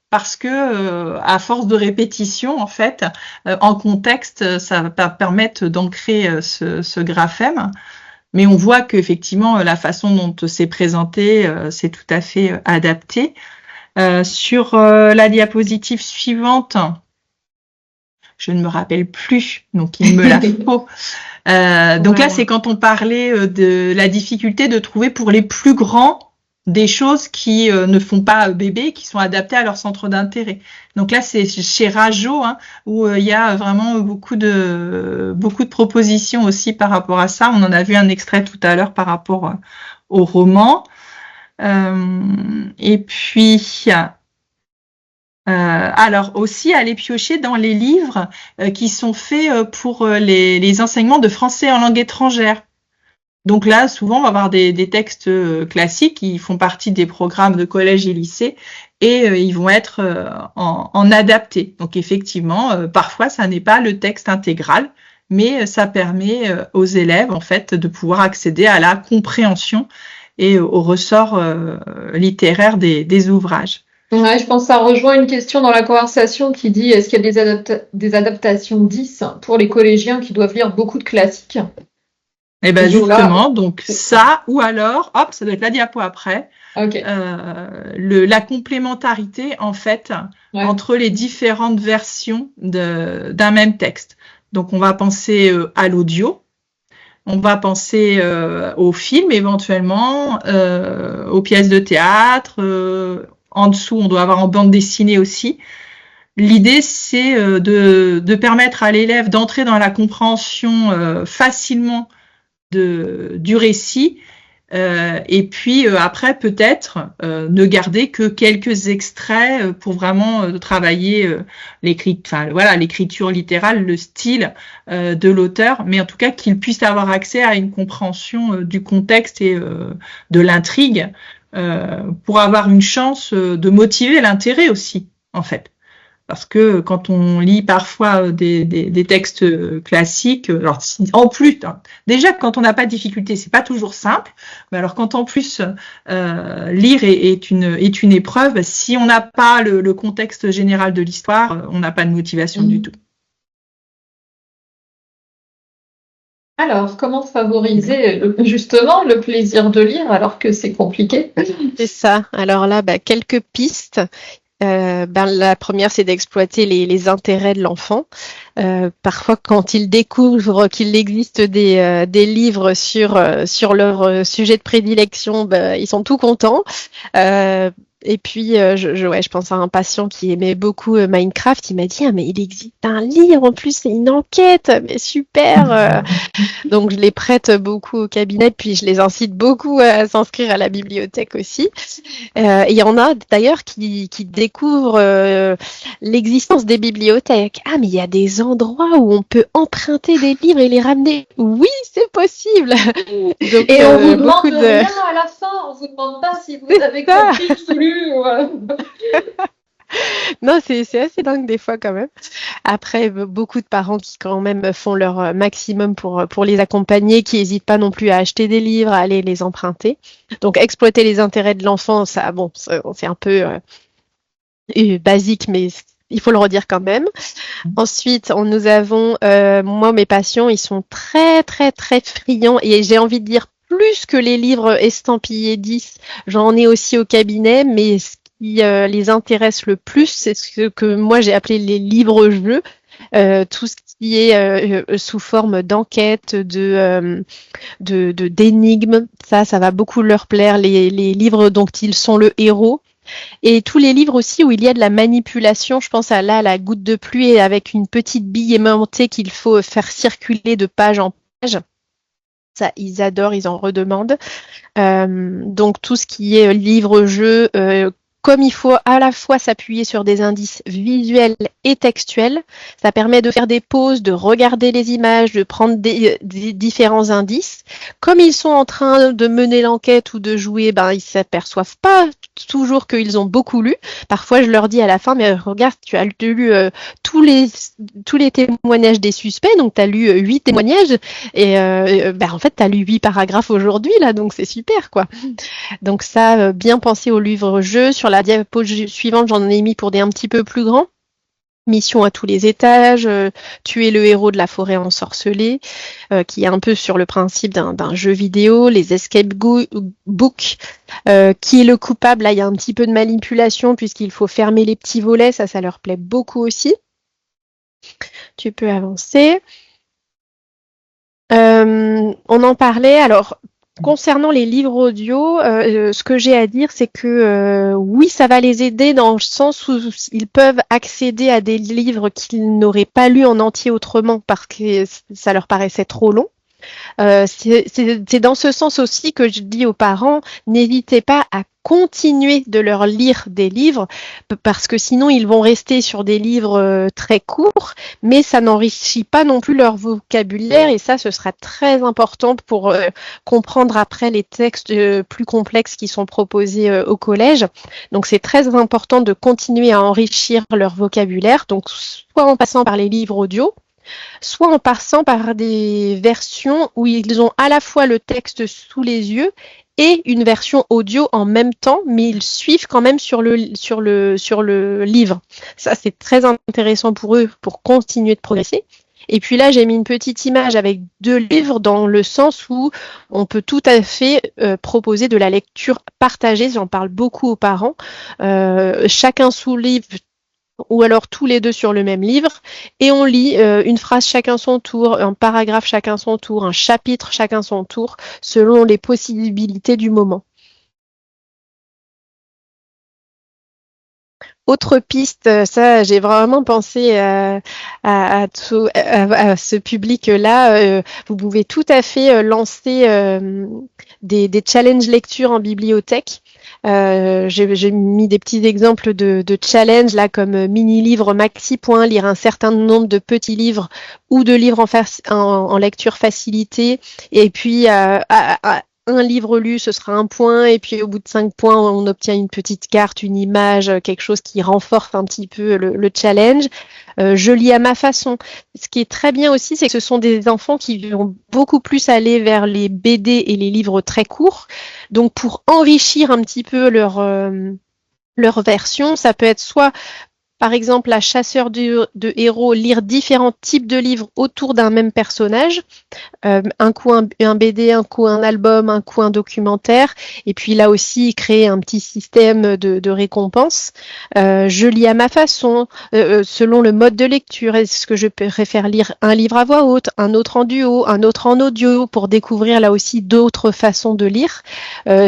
parce que à force de répétition, en fait, en contexte, ça va permettre d'ancrer ce graphème. Mais on voit qu'effectivement, la façon dont c'est présenté, c'est tout à fait adapté. Sur la diapositive suivante, je ne me rappelle plus, donc il me la faut. Donc là, c'est quand on parlait de la difficulté de trouver pour les plus grands des choses qui ne font pas bébé, qui sont adaptées à leur centre d'intérêt. Donc là, c'est chez Rajo, hein, où il y a vraiment beaucoup de propositions aussi par rapport à ça. On en a vu un extrait tout à l'heure par rapport au roman. Et puis, alors aussi aller piocher dans les livres qui sont faits pour les enseignements de français en langue étrangère. Donc là, souvent, on va avoir des textes classiques qui font partie des programmes de collège et lycée et ils vont être en adapté. Donc effectivement, parfois, ça n'est pas le texte intégral, mais ça permet aux élèves, en fait, de pouvoir accéder à la compréhension et au ressort littéraire des ouvrages. Ouais, je pense que ça rejoint une question dans la conversation qui dit est-ce qu'il y a des adaptations 10 pour les collégiens qui doivent lire beaucoup de classiques? Et ben justement, donc ça, ou alors, hop, ça doit être la diapo après, okay. La complémentarité en fait entre les différentes versions d'un même texte. Donc on va penser à l'audio. On va penser aux films éventuellement, aux pièces de théâtre. En dessous, on doit avoir en bande dessinée aussi. L'idée, c'est de permettre à l'élève d'entrer dans la compréhension facilement du récit. Et puis après, peut-être ne garder que quelques extraits pour vraiment travailler l'écriture littérale, le style de l'auteur, mais en tout cas qu'il puisse avoir accès à une compréhension du contexte et de l'intrigue pour avoir une chance de motiver l'intérêt aussi, en fait. Parce que quand on lit parfois des textes classiques, alors en plus, déjà quand on n'a pas de difficulté, c'est pas toujours simple. Mais alors quand en plus lire est une épreuve, si on n'a pas le contexte général de l'histoire, on n'a pas de motivation du tout. Alors, comment favoriser justement le plaisir de lire alors que c'est compliqué? C'est ça. Alors là, quelques pistes. La première, c'est d'exploiter les intérêts de l'enfant. Parfois, quand il découvre qu'il existe des livres sur leur sujet de prédilection, ils sont tout contents. Et puis, je pense à un patient qui aimait beaucoup Minecraft. Il m'a dit, mais il existe un livre, en plus, c'est une enquête, mais super. Donc, je les prête beaucoup au cabinet, puis je les incite beaucoup à s'inscrire à la bibliothèque aussi. Il y en a d'ailleurs qui découvrent l'existence des bibliothèques. Ah, mais il y a des endroits où on peut emprunter des livres et les ramener. Oui, c'est possible. Donc, et on vous demande rien à la fin. On vous demande pas si vous avez compris tout lu. Non, c'est assez dingue des fois quand même. Après, beaucoup de parents qui quand même font leur maximum pour les accompagner, qui n'hésitent pas non plus à acheter des livres, à aller les emprunter. Donc, exploiter les intérêts de l'enfant, c'est un peu basique, mais il faut le redire quand même. Ensuite, nous avons, moi, mes patients, ils sont très, très, très friands et j'ai envie de dire plus que les livres estampillés 10. J'en ai aussi au cabinet, mais qui les intéresse le plus, c'est ce que moi j'ai appelé les livres-jeux, tout ce qui est sous forme d'enquête, d'énigmes. Ça va beaucoup leur plaire, les livres dont ils sont le héros. Et tous les livres aussi où il y a de la manipulation, je pense à la goutte de pluie avec une petite bille aimantée qu'il faut faire circuler de page en page. Ça, ils adorent, ils en redemandent. Donc tout ce qui est livre-jeu, comme il faut à la fois s'appuyer sur des indices visuels et textuels, ça permet de faire des pauses, de regarder les images, de prendre des différents indices. Comme ils sont en train de mener l'enquête ou de jouer, ben ils s'aperçoivent pas toujours qu'ils ont beaucoup lu. Parfois, je leur dis à la fin, mais regarde, tu as lu tous les témoignages des suspects, donc tu as lu 8 témoignages, et en fait, tu as lu 8 paragraphes aujourd'hui, là, donc c'est super, quoi. Donc ça, bien penser au livre-jeu. Sur la diapo suivante, j'en ai mis pour des un petit peu plus grands. Mission à tous les étages, tuer le héros de la forêt ensorcelée, qui est un peu sur le principe d'un jeu vidéo, les escape books, qui est le coupable. Là, il y a un petit peu de manipulation puisqu'il faut fermer les petits volets, ça leur plaît beaucoup aussi. Tu peux avancer. On en parlait, alors concernant les livres audio, ce que j'ai à dire, c'est que oui, ça va les aider dans le sens où ils peuvent accéder à des livres qu'ils n'auraient pas lus en entier autrement parce que ça leur paraissait trop long. C'est dans ce sens aussi que je dis aux parents, n'hésitez pas à continuer de leur lire des livres parce que sinon ils vont rester sur des livres très courts, mais ça n'enrichit pas non plus leur vocabulaire et ça, ce sera très important pour comprendre après les textes plus complexes qui sont proposés au collège. Donc c'est très important de continuer à enrichir leur vocabulaire, donc soit en passant par les livres audio, soit en passant par des versions où ils ont à la fois le texte sous les yeux et une version audio en même temps, mais ils suivent quand même sur le livre. Ça, c'est très intéressant pour eux pour continuer de progresser. Et puis là, j'ai mis une petite image avec 2 livres dans le sens où on peut tout à fait proposer de la lecture partagée. J'en parle beaucoup aux parents. Chacun sous livre ou alors tous les 2 sur le même livre, et on lit une phrase chacun son tour, un paragraphe chacun son tour, un chapitre chacun son tour, selon les possibilités du moment. Autre piste, ça j'ai vraiment pensé à ce public-là. Vous pouvez tout à fait lancer des challenges lecture en bibliothèque. J'ai mis des petits exemples de challenges là comme mini-livre maxi point, lire un certain nombre de petits livres ou de livres en lecture facilitée. Et puis un livre lu, ce sera 1 point, et puis au bout de 5 points, on obtient une petite carte, une image, quelque chose qui renforce un petit peu le challenge. Je lis à ma façon. Ce qui est très bien aussi, c'est que ce sont des enfants qui vont beaucoup plus aller vers les BD et les livres très courts. Donc pour enrichir un petit peu leur version, ça peut être soit par exemple, la chasseur de héros, lire différents types de livres autour d'un même personnage. Un coup un BD, un coup un album, un coup un documentaire. Et puis là aussi, créer un petit système de récompense. Je lis à ma façon, selon le mode de lecture. Est-ce que je préfère lire un livre à voix haute, un autre en duo, un autre en audio, pour découvrir là aussi d'autres façons de lire.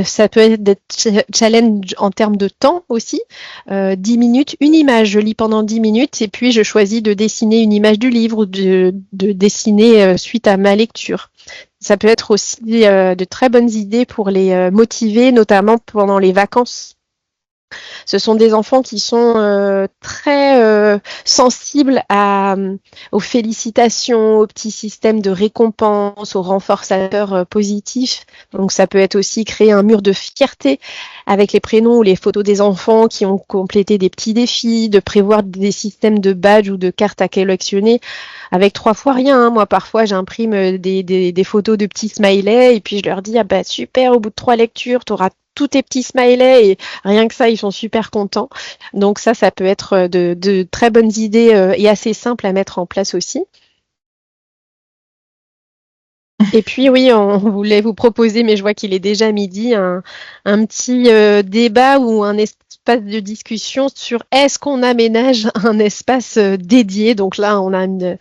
Ça peut être des challenges en termes de temps aussi. 10 minutes, une image. Je lis pendant 10 minutes et puis je choisis de dessiner une image du livre ou de dessiner suite à ma lecture. Ça peut être aussi de très bonnes idées pour les motiver, notamment pendant les vacances. Ce sont des enfants qui sont très sensibles aux félicitations, au petit système de récompense, aux renforçateurs positifs. Donc ça peut être aussi créer un mur de fierté avec les prénoms ou les photos des enfants qui ont complété des petits défis, de prévoir des systèmes de badges ou de cartes à collectionner avec 3 fois rien. Moi, parfois, j'imprime des photos de petits smileys et puis je leur dis, ah bah super, au bout de 3 lectures, tu auras tous tes petits smileys et rien que ça, ils sont super contents. Donc ça peut être de très bonnes idées et assez simples à mettre en place aussi. Et puis oui, on voulait vous proposer, mais je vois qu'il est déjà midi, un petit débat ou un espace de discussion sur est-ce qu'on aménage un espace dédié. Donc là, on a une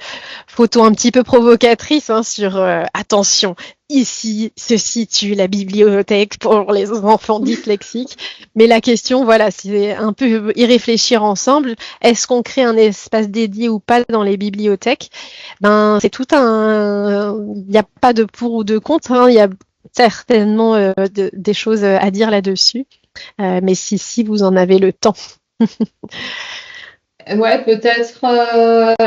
photo un petit peu provocatrice sur attention, ici se situe la bibliothèque pour les enfants dyslexiques. Mais la question, voilà, c'est un peu y réfléchir ensemble. Est-ce qu'on crée un espace dédié ou pas dans les bibliothèques? Ben, c'est tout il n'y a pas de pour ou de contre, il y a certainement des choses à dire là-dessus. Mais si vous en avez le temps. Ouais, peut-être.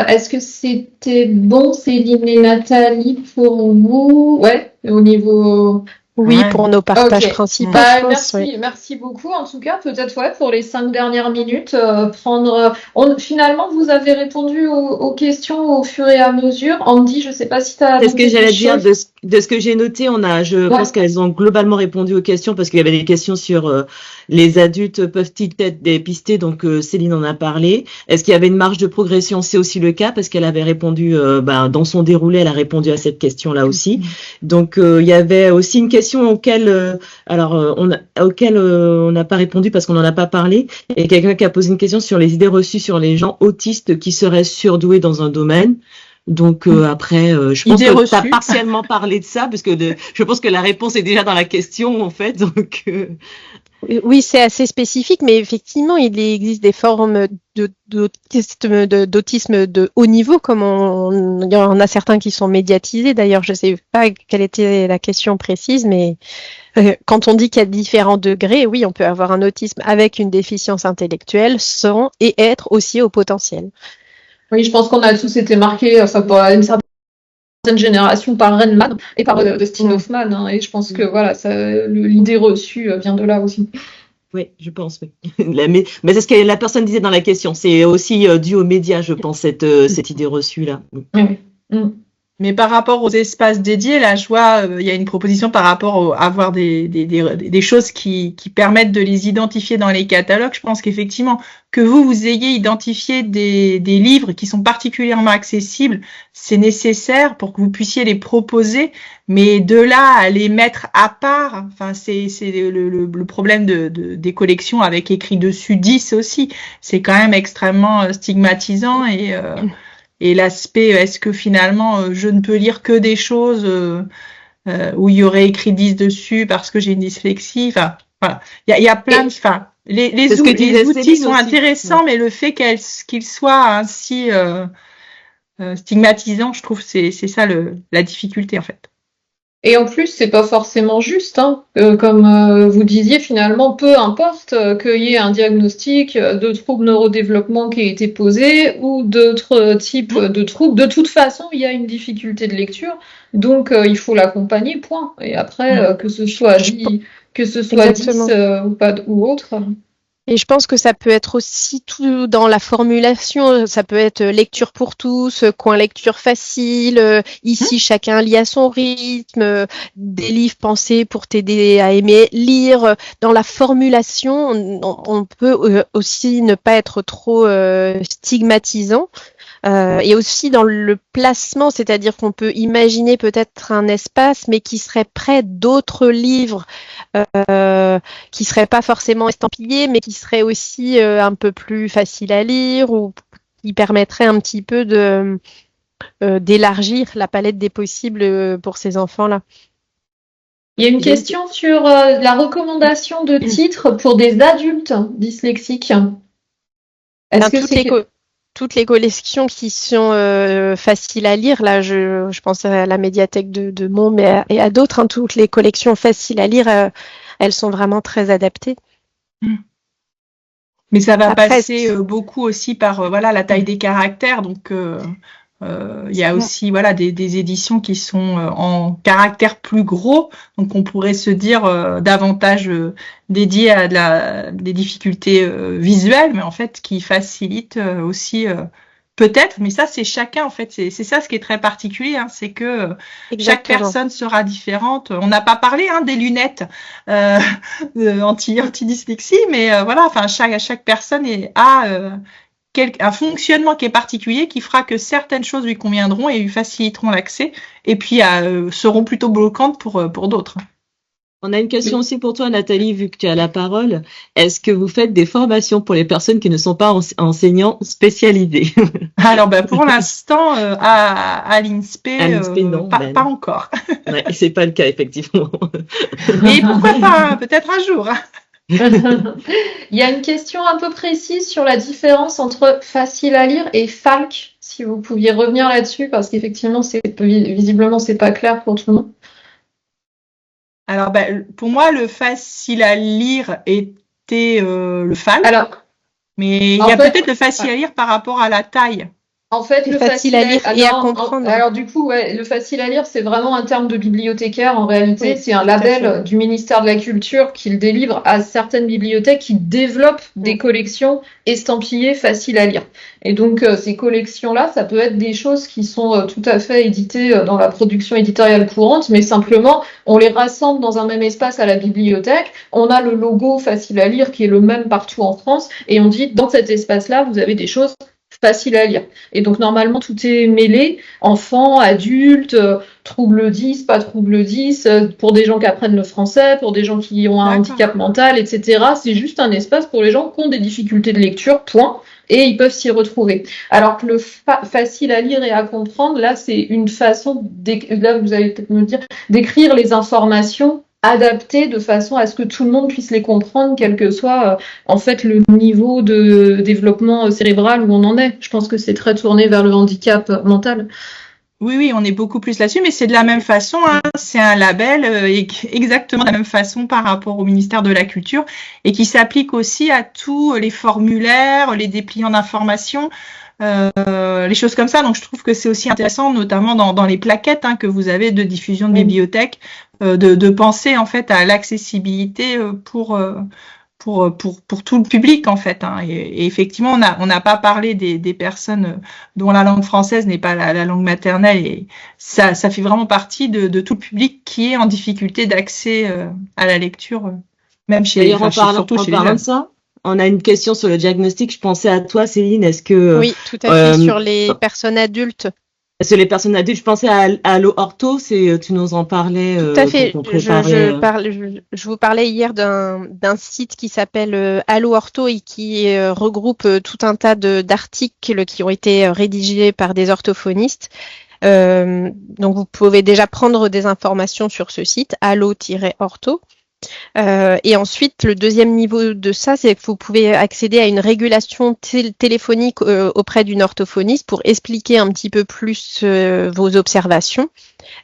Est-ce que c'était bon, Céline et Nathalie, pour vous? Ouais, au niveau. Oui, Ouais. pour nos partages Ok. principaux, Bah, je pense. Oui. merci beaucoup. En tout cas, peut-être ouais, pour les 5 dernières minutes, prendre. Finalement, vous avez répondu aux questions au fur et à mesure. Andy, je sais pas si tu as C'est ce que ajouté des j'allais dire choses. de ce que j'ai noté. Je Ouais. pense qu'elles ont globalement répondu aux questions parce qu'il y avait des questions sur les adultes peuvent-ils être dépistés. Donc Céline en a parlé. Est-ce qu'il y avait une marge de progression? C'est aussi le cas parce qu'elle avait répondu dans son déroulé, elle a répondu à cette question-là aussi. Donc il y avait aussi une question auquel on n'a pas répondu parce qu'on n'en a pas parlé. Et quelqu'un qui a posé une question sur les idées reçues sur les gens autistes qui seraient surdoués dans un domaine. Donc après, je pense Idée que tu as reçue. partiellement parlé de ça, parce que je pense que la réponse est déjà dans la question, en fait. Donc, Oui, c'est assez spécifique, mais effectivement, il existe des formes d'autisme de haut niveau, comme il y en a certains qui sont médiatisés. D'ailleurs, je ne sais pas quelle était la question précise, mais quand on dit qu'il y a différents degrés, oui, on peut avoir un autisme avec une déficience intellectuelle sans et être aussi au potentiel. Oui, je pense qu'on a tous été marqués, enfin, pour une certaine génération par Rainman et par Dustin Hoffman. Hein, et je pense que voilà, l'idée reçue vient de là aussi. oui, je pense, oui. Mais c'est ce que la personne disait dans la question. C'est aussi dû aux médias, je pense, cette idée reçue-là. Oui. Mm. Mais par rapport aux espaces dédiés, là, je vois, il y a une proposition par rapport à avoir des choses qui permettent de les identifier dans les catalogues. Je pense qu'effectivement, que vous ayez identifié des livres qui sont particulièrement accessibles, c'est nécessaire pour que vous puissiez les proposer. Mais de là à les mettre à part, enfin, c'est le problème des collections avec écrit dessus 10 aussi. C'est quand même extrêmement stigmatisant et l'aspect, est-ce que finalement, je ne peux lire que des choses où il y aurait écrit 10 dessus parce que j'ai une dyslexie. Enfin, voilà. Il y a plein de... Enfin, les outils sont intéressants, mais le fait qu'ils soient ainsi stigmatisants, je trouve c'est ça la difficulté, en fait. Et en plus, c'est pas forcément juste, hein. Comme vous disiez, finalement, peu importe qu'il y ait un diagnostic de trouble neurodéveloppement qui ait été posé ou d'autres types de troubles. De toute façon, il y a une difficulté de lecture, donc il faut l'accompagner, point. Et après, que ce soit 10 ou pas ou autre. Et je pense que ça peut être aussi tout dans la formulation. Ça peut être lecture pour tous, coin lecture facile. Ici, chacun lit à son rythme. Des livres pensés pour t'aider à aimer lire. Dans la formulation, on peut aussi ne pas être trop stigmatisant. Et aussi dans le placement, c'est-à-dire qu'on peut imaginer peut-être un espace, mais qui serait près d'autres livres qui ne seraient pas forcément estampillés, mais qui seraient aussi un peu plus faciles à lire ou qui permettraient un petit peu d'élargir la palette des possibles pour ces enfants-là. Il y a une question sur la recommandation de titres pour des adultes dyslexiques. Est-ce que toutes les collections qui sont faciles à lire, là je pense à la médiathèque de Mont et à d'autres, hein, toutes les collections faciles à lire, elles sont vraiment très adaptées. Mais ça va passer beaucoup aussi par la taille des caractères, donc il y a aussi des éditions qui sont en caractères plus gros, donc on pourrait se dire davantage dédiées à des difficultés visuelles, mais en fait qui facilitent aussi peut-être, mais ça c'est chacun en fait, c'est ça ce qui est très particulier, hein, c'est que chaque personne sera différente. On n'a pas parlé des lunettes anti-dyslexie, mais voilà, enfin chaque personne a un fonctionnement qui est particulier qui fera que certaines choses lui conviendront et lui faciliteront l'accès et puis seront plutôt bloquantes pour d'autres. On a une question aussi pour toi, Nathalie, vu que tu as la parole. Est-ce que vous faites des formations pour les personnes qui ne sont pas enseignants spécialisés? Alors, pour l'instant, à l'INSPE, non, pas encore. Ouais, c'est pas le cas, effectivement. Mais pourquoi pas, hein, peut-être un jour. Il y a une question un peu précise sur la différence entre facile à lire et FALC, si vous pouviez revenir là-dessus, parce qu'effectivement, visiblement, c'est pas clair pour tout le monde. Alors, pour moi, le facile à lire était le FALC. Alors, mais il y a peut-être le facile à lire par rapport à la taille. En fait, le facile à lire et à comprendre. Alors du coup, ouais, le facile à lire, c'est vraiment un terme de bibliothécaire. En réalité, Oui, c'est un label du ministère de la Culture qu'il délivre à certaines bibliothèques qui développent des collections estampillées faciles à lire. Et donc, ces collections-là, ça peut être des choses qui sont tout à fait éditées dans la production éditoriale courante, mais simplement, on les rassemble dans un même espace à la bibliothèque. On a le logo facile à lire qui est le même partout en France, et on dit, dans cet espace-là, vous avez des choses facile à lire. Et donc, normalement, tout est mêlé, enfants, adultes, trouble 10, pas trouble 10, pour des gens qui apprennent le français, pour des gens qui ont un handicap mental, etc. C'est juste un espace pour les gens qui ont des difficultés de lecture, point, et ils peuvent s'y retrouver. Alors que le facile à lire et à comprendre, là, c'est une façon, là, vous allez peut-être me dire, d'écrire les informations adaptées de façon à ce que tout le monde puisse les comprendre, quel que soit en fait le niveau de développement cérébral où on en est. Je pense que c'est très tourné vers le handicap mental. Oui, on est beaucoup plus là-dessus, mais c'est de la même façon, hein, c'est un label exactement de la même façon par rapport au ministère de la Culture et qui s'applique aussi à tous les formulaires, les dépliants d'information, les choses comme ça. Donc je trouve que c'est aussi intéressant, notamment dans les plaquettes que vous avez de diffusion de bibliothèques, de penser en fait à l'accessibilité pour tout le public en fait. Et effectivement, on n'a pas parlé des personnes dont la langue française n'est pas la langue maternelle, et ça fait vraiment partie de tout le public qui est en difficulté d'accès à la lecture, même surtout chez les jeunes. De ça, on a une question sur le diagnostic. Je pensais à toi, Céline. Est-ce que oui, tout à fait, sur les personnes adultes. Sur les personnes adultes, je pensais à Allo Ortho, tu nous en parlais. Tout à fait. Je vous parlais hier d'un site qui s'appelle Allo Ortho et qui regroupe tout un tas d'articles qui ont été rédigés par des orthophonistes. Donc vous pouvez déjà prendre des informations sur ce site, allo-ortho. Et ensuite, le deuxième niveau de ça, c'est que vous pouvez accéder à une régulation téléphonique auprès d'une orthophoniste pour expliquer un petit peu plus vos observations.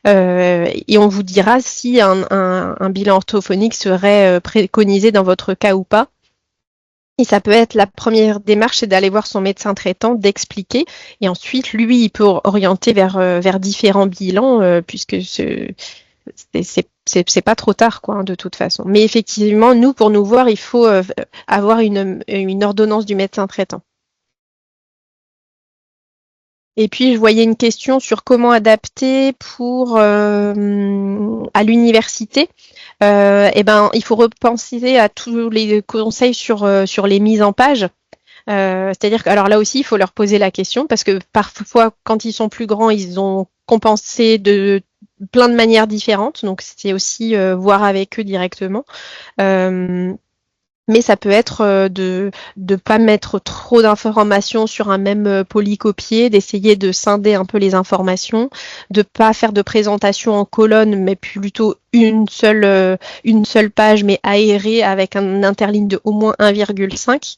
Et on vous dira si un bilan orthophonique serait préconisé dans votre cas ou pas. Et ça peut être la première démarche, c'est d'aller voir son médecin traitant, d'expliquer. Et ensuite, lui, il peut orienter vers différents bilans, puisque c'est pas trop tard, quoi, de toute façon. Mais effectivement, pour nous voir, il faut avoir une ordonnance du médecin traitant. Et puis, je voyais une question sur comment adapter à l'université. Il faut repenser à tous les conseils sur les mises en page. C'est-à-dire que, alors là aussi, il faut leur poser la question parce que parfois, quand ils sont plus grands, ils ont compensé de plein de manières différentes. Donc, c'est aussi voir avec eux directement. Mais ça peut être de pas mettre trop d'informations sur un même polycopier, d'essayer de scinder un peu les informations, de pas faire de présentation en colonne, mais plutôt une seule page, mais aérée avec un interligne de au moins 1,5.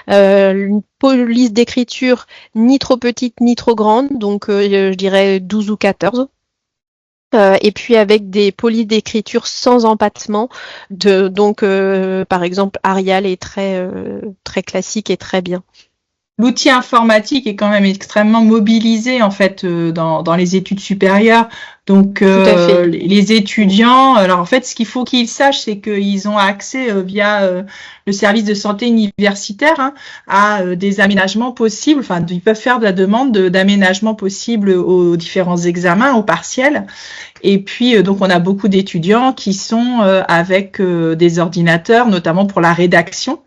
Une police d'écriture ni trop petite ni trop grande, donc je dirais 12 ou 14. Et puis avec des polices d'écriture sans empattement, donc par exemple Arial est très classique et très bien. L'outil informatique est quand même extrêmement mobilisé en fait dans les études supérieures. Donc les étudiants, alors en fait ce qu'il faut qu'ils sachent, c'est qu'ils ont accès via le service de santé universitaire à des aménagements possibles. Enfin, ils peuvent faire de la demande d'aménagement possible aux différents examens, aux partiels. Et puis donc on a beaucoup d'étudiants qui sont avec des ordinateurs, notamment pour la rédaction.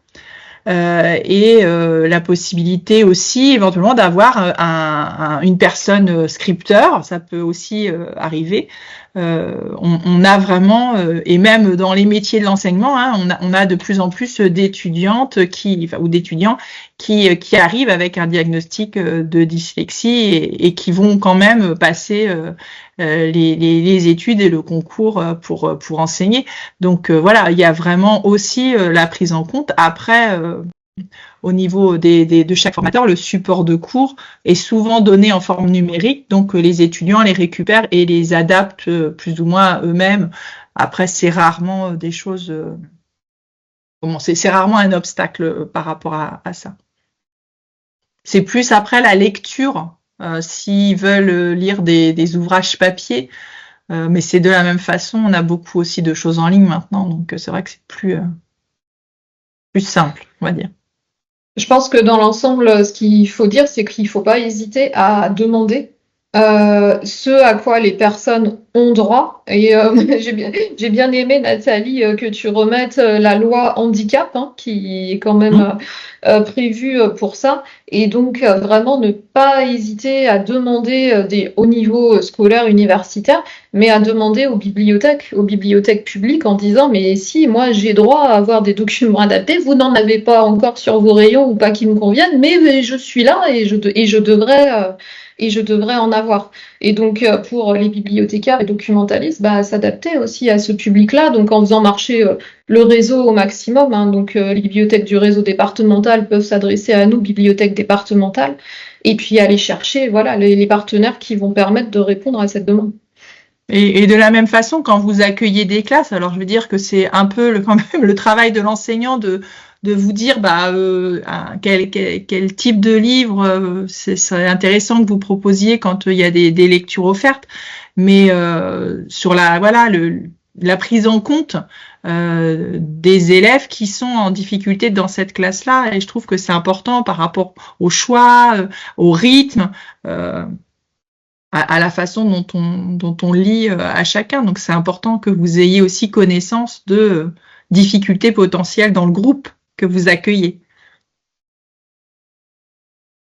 et la possibilité aussi éventuellement d'avoir une personne scripteur, ça peut aussi arriver. On a vraiment, et même dans les métiers de l'enseignement, hein, on a de plus en plus d'étudiantes ou d'étudiants qui arrivent avec un diagnostic de dyslexie et qui vont quand même passer les études et le concours pour enseigner. Donc voilà, il y a vraiment aussi la prise en compte. Après, au niveau de chaque formateur, le support de cours est souvent donné en forme numérique, donc les étudiants les récupèrent et les adaptent plus ou moins eux-mêmes. Après, c'est rarement des choses... c'est rarement un obstacle par rapport à ça. C'est plus après la lecture, s'ils veulent lire des ouvrages papier, mais c'est de la même façon. On a beaucoup aussi de choses en ligne maintenant, donc c'est vrai que c'est plus simple, on va dire. Je pense que dans l'ensemble, ce qu'il faut dire, c'est qu'il ne faut pas hésiter à demander ce à quoi les personnes ont droit. Et j'ai bien aimé, Nathalie, que tu remettes la loi handicap, hein, qui est quand même prévue pour ça. Et donc, vraiment ne pas hésiter à demander au niveau scolaire, universitaire, mais à demander aux bibliothèques publiques en disant, mais si, moi, j'ai droit à avoir des documents adaptés, vous n'en avez pas encore sur vos rayons ou pas qui me conviennent, mais je suis là et je devrais en avoir. Et donc, pour les bibliothécaires et documentalistes, s'adapter aussi à ce public-là, donc en faisant marcher le réseau au maximum. Hein, donc, les bibliothèques du réseau départemental peuvent s'adresser à nous, bibliothèques départementales, et puis aller chercher les partenaires qui vont permettre de répondre à cette demande. Et de la même façon, quand vous accueillez des classes, alors je veux dire que c'est un peu quand même le travail de l'enseignant de vous dire quel type de livre c'est intéressant que vous proposiez quand il y a des lectures offertes, mais sur la prise en compte des élèves qui sont en difficulté dans cette classe-là, et je trouve que c'est important par rapport au choix, au rythme, à la façon dont on lit à chacun. Donc c'est important que vous ayez aussi connaissance de difficultés potentielles dans le groupe que vous accueillez.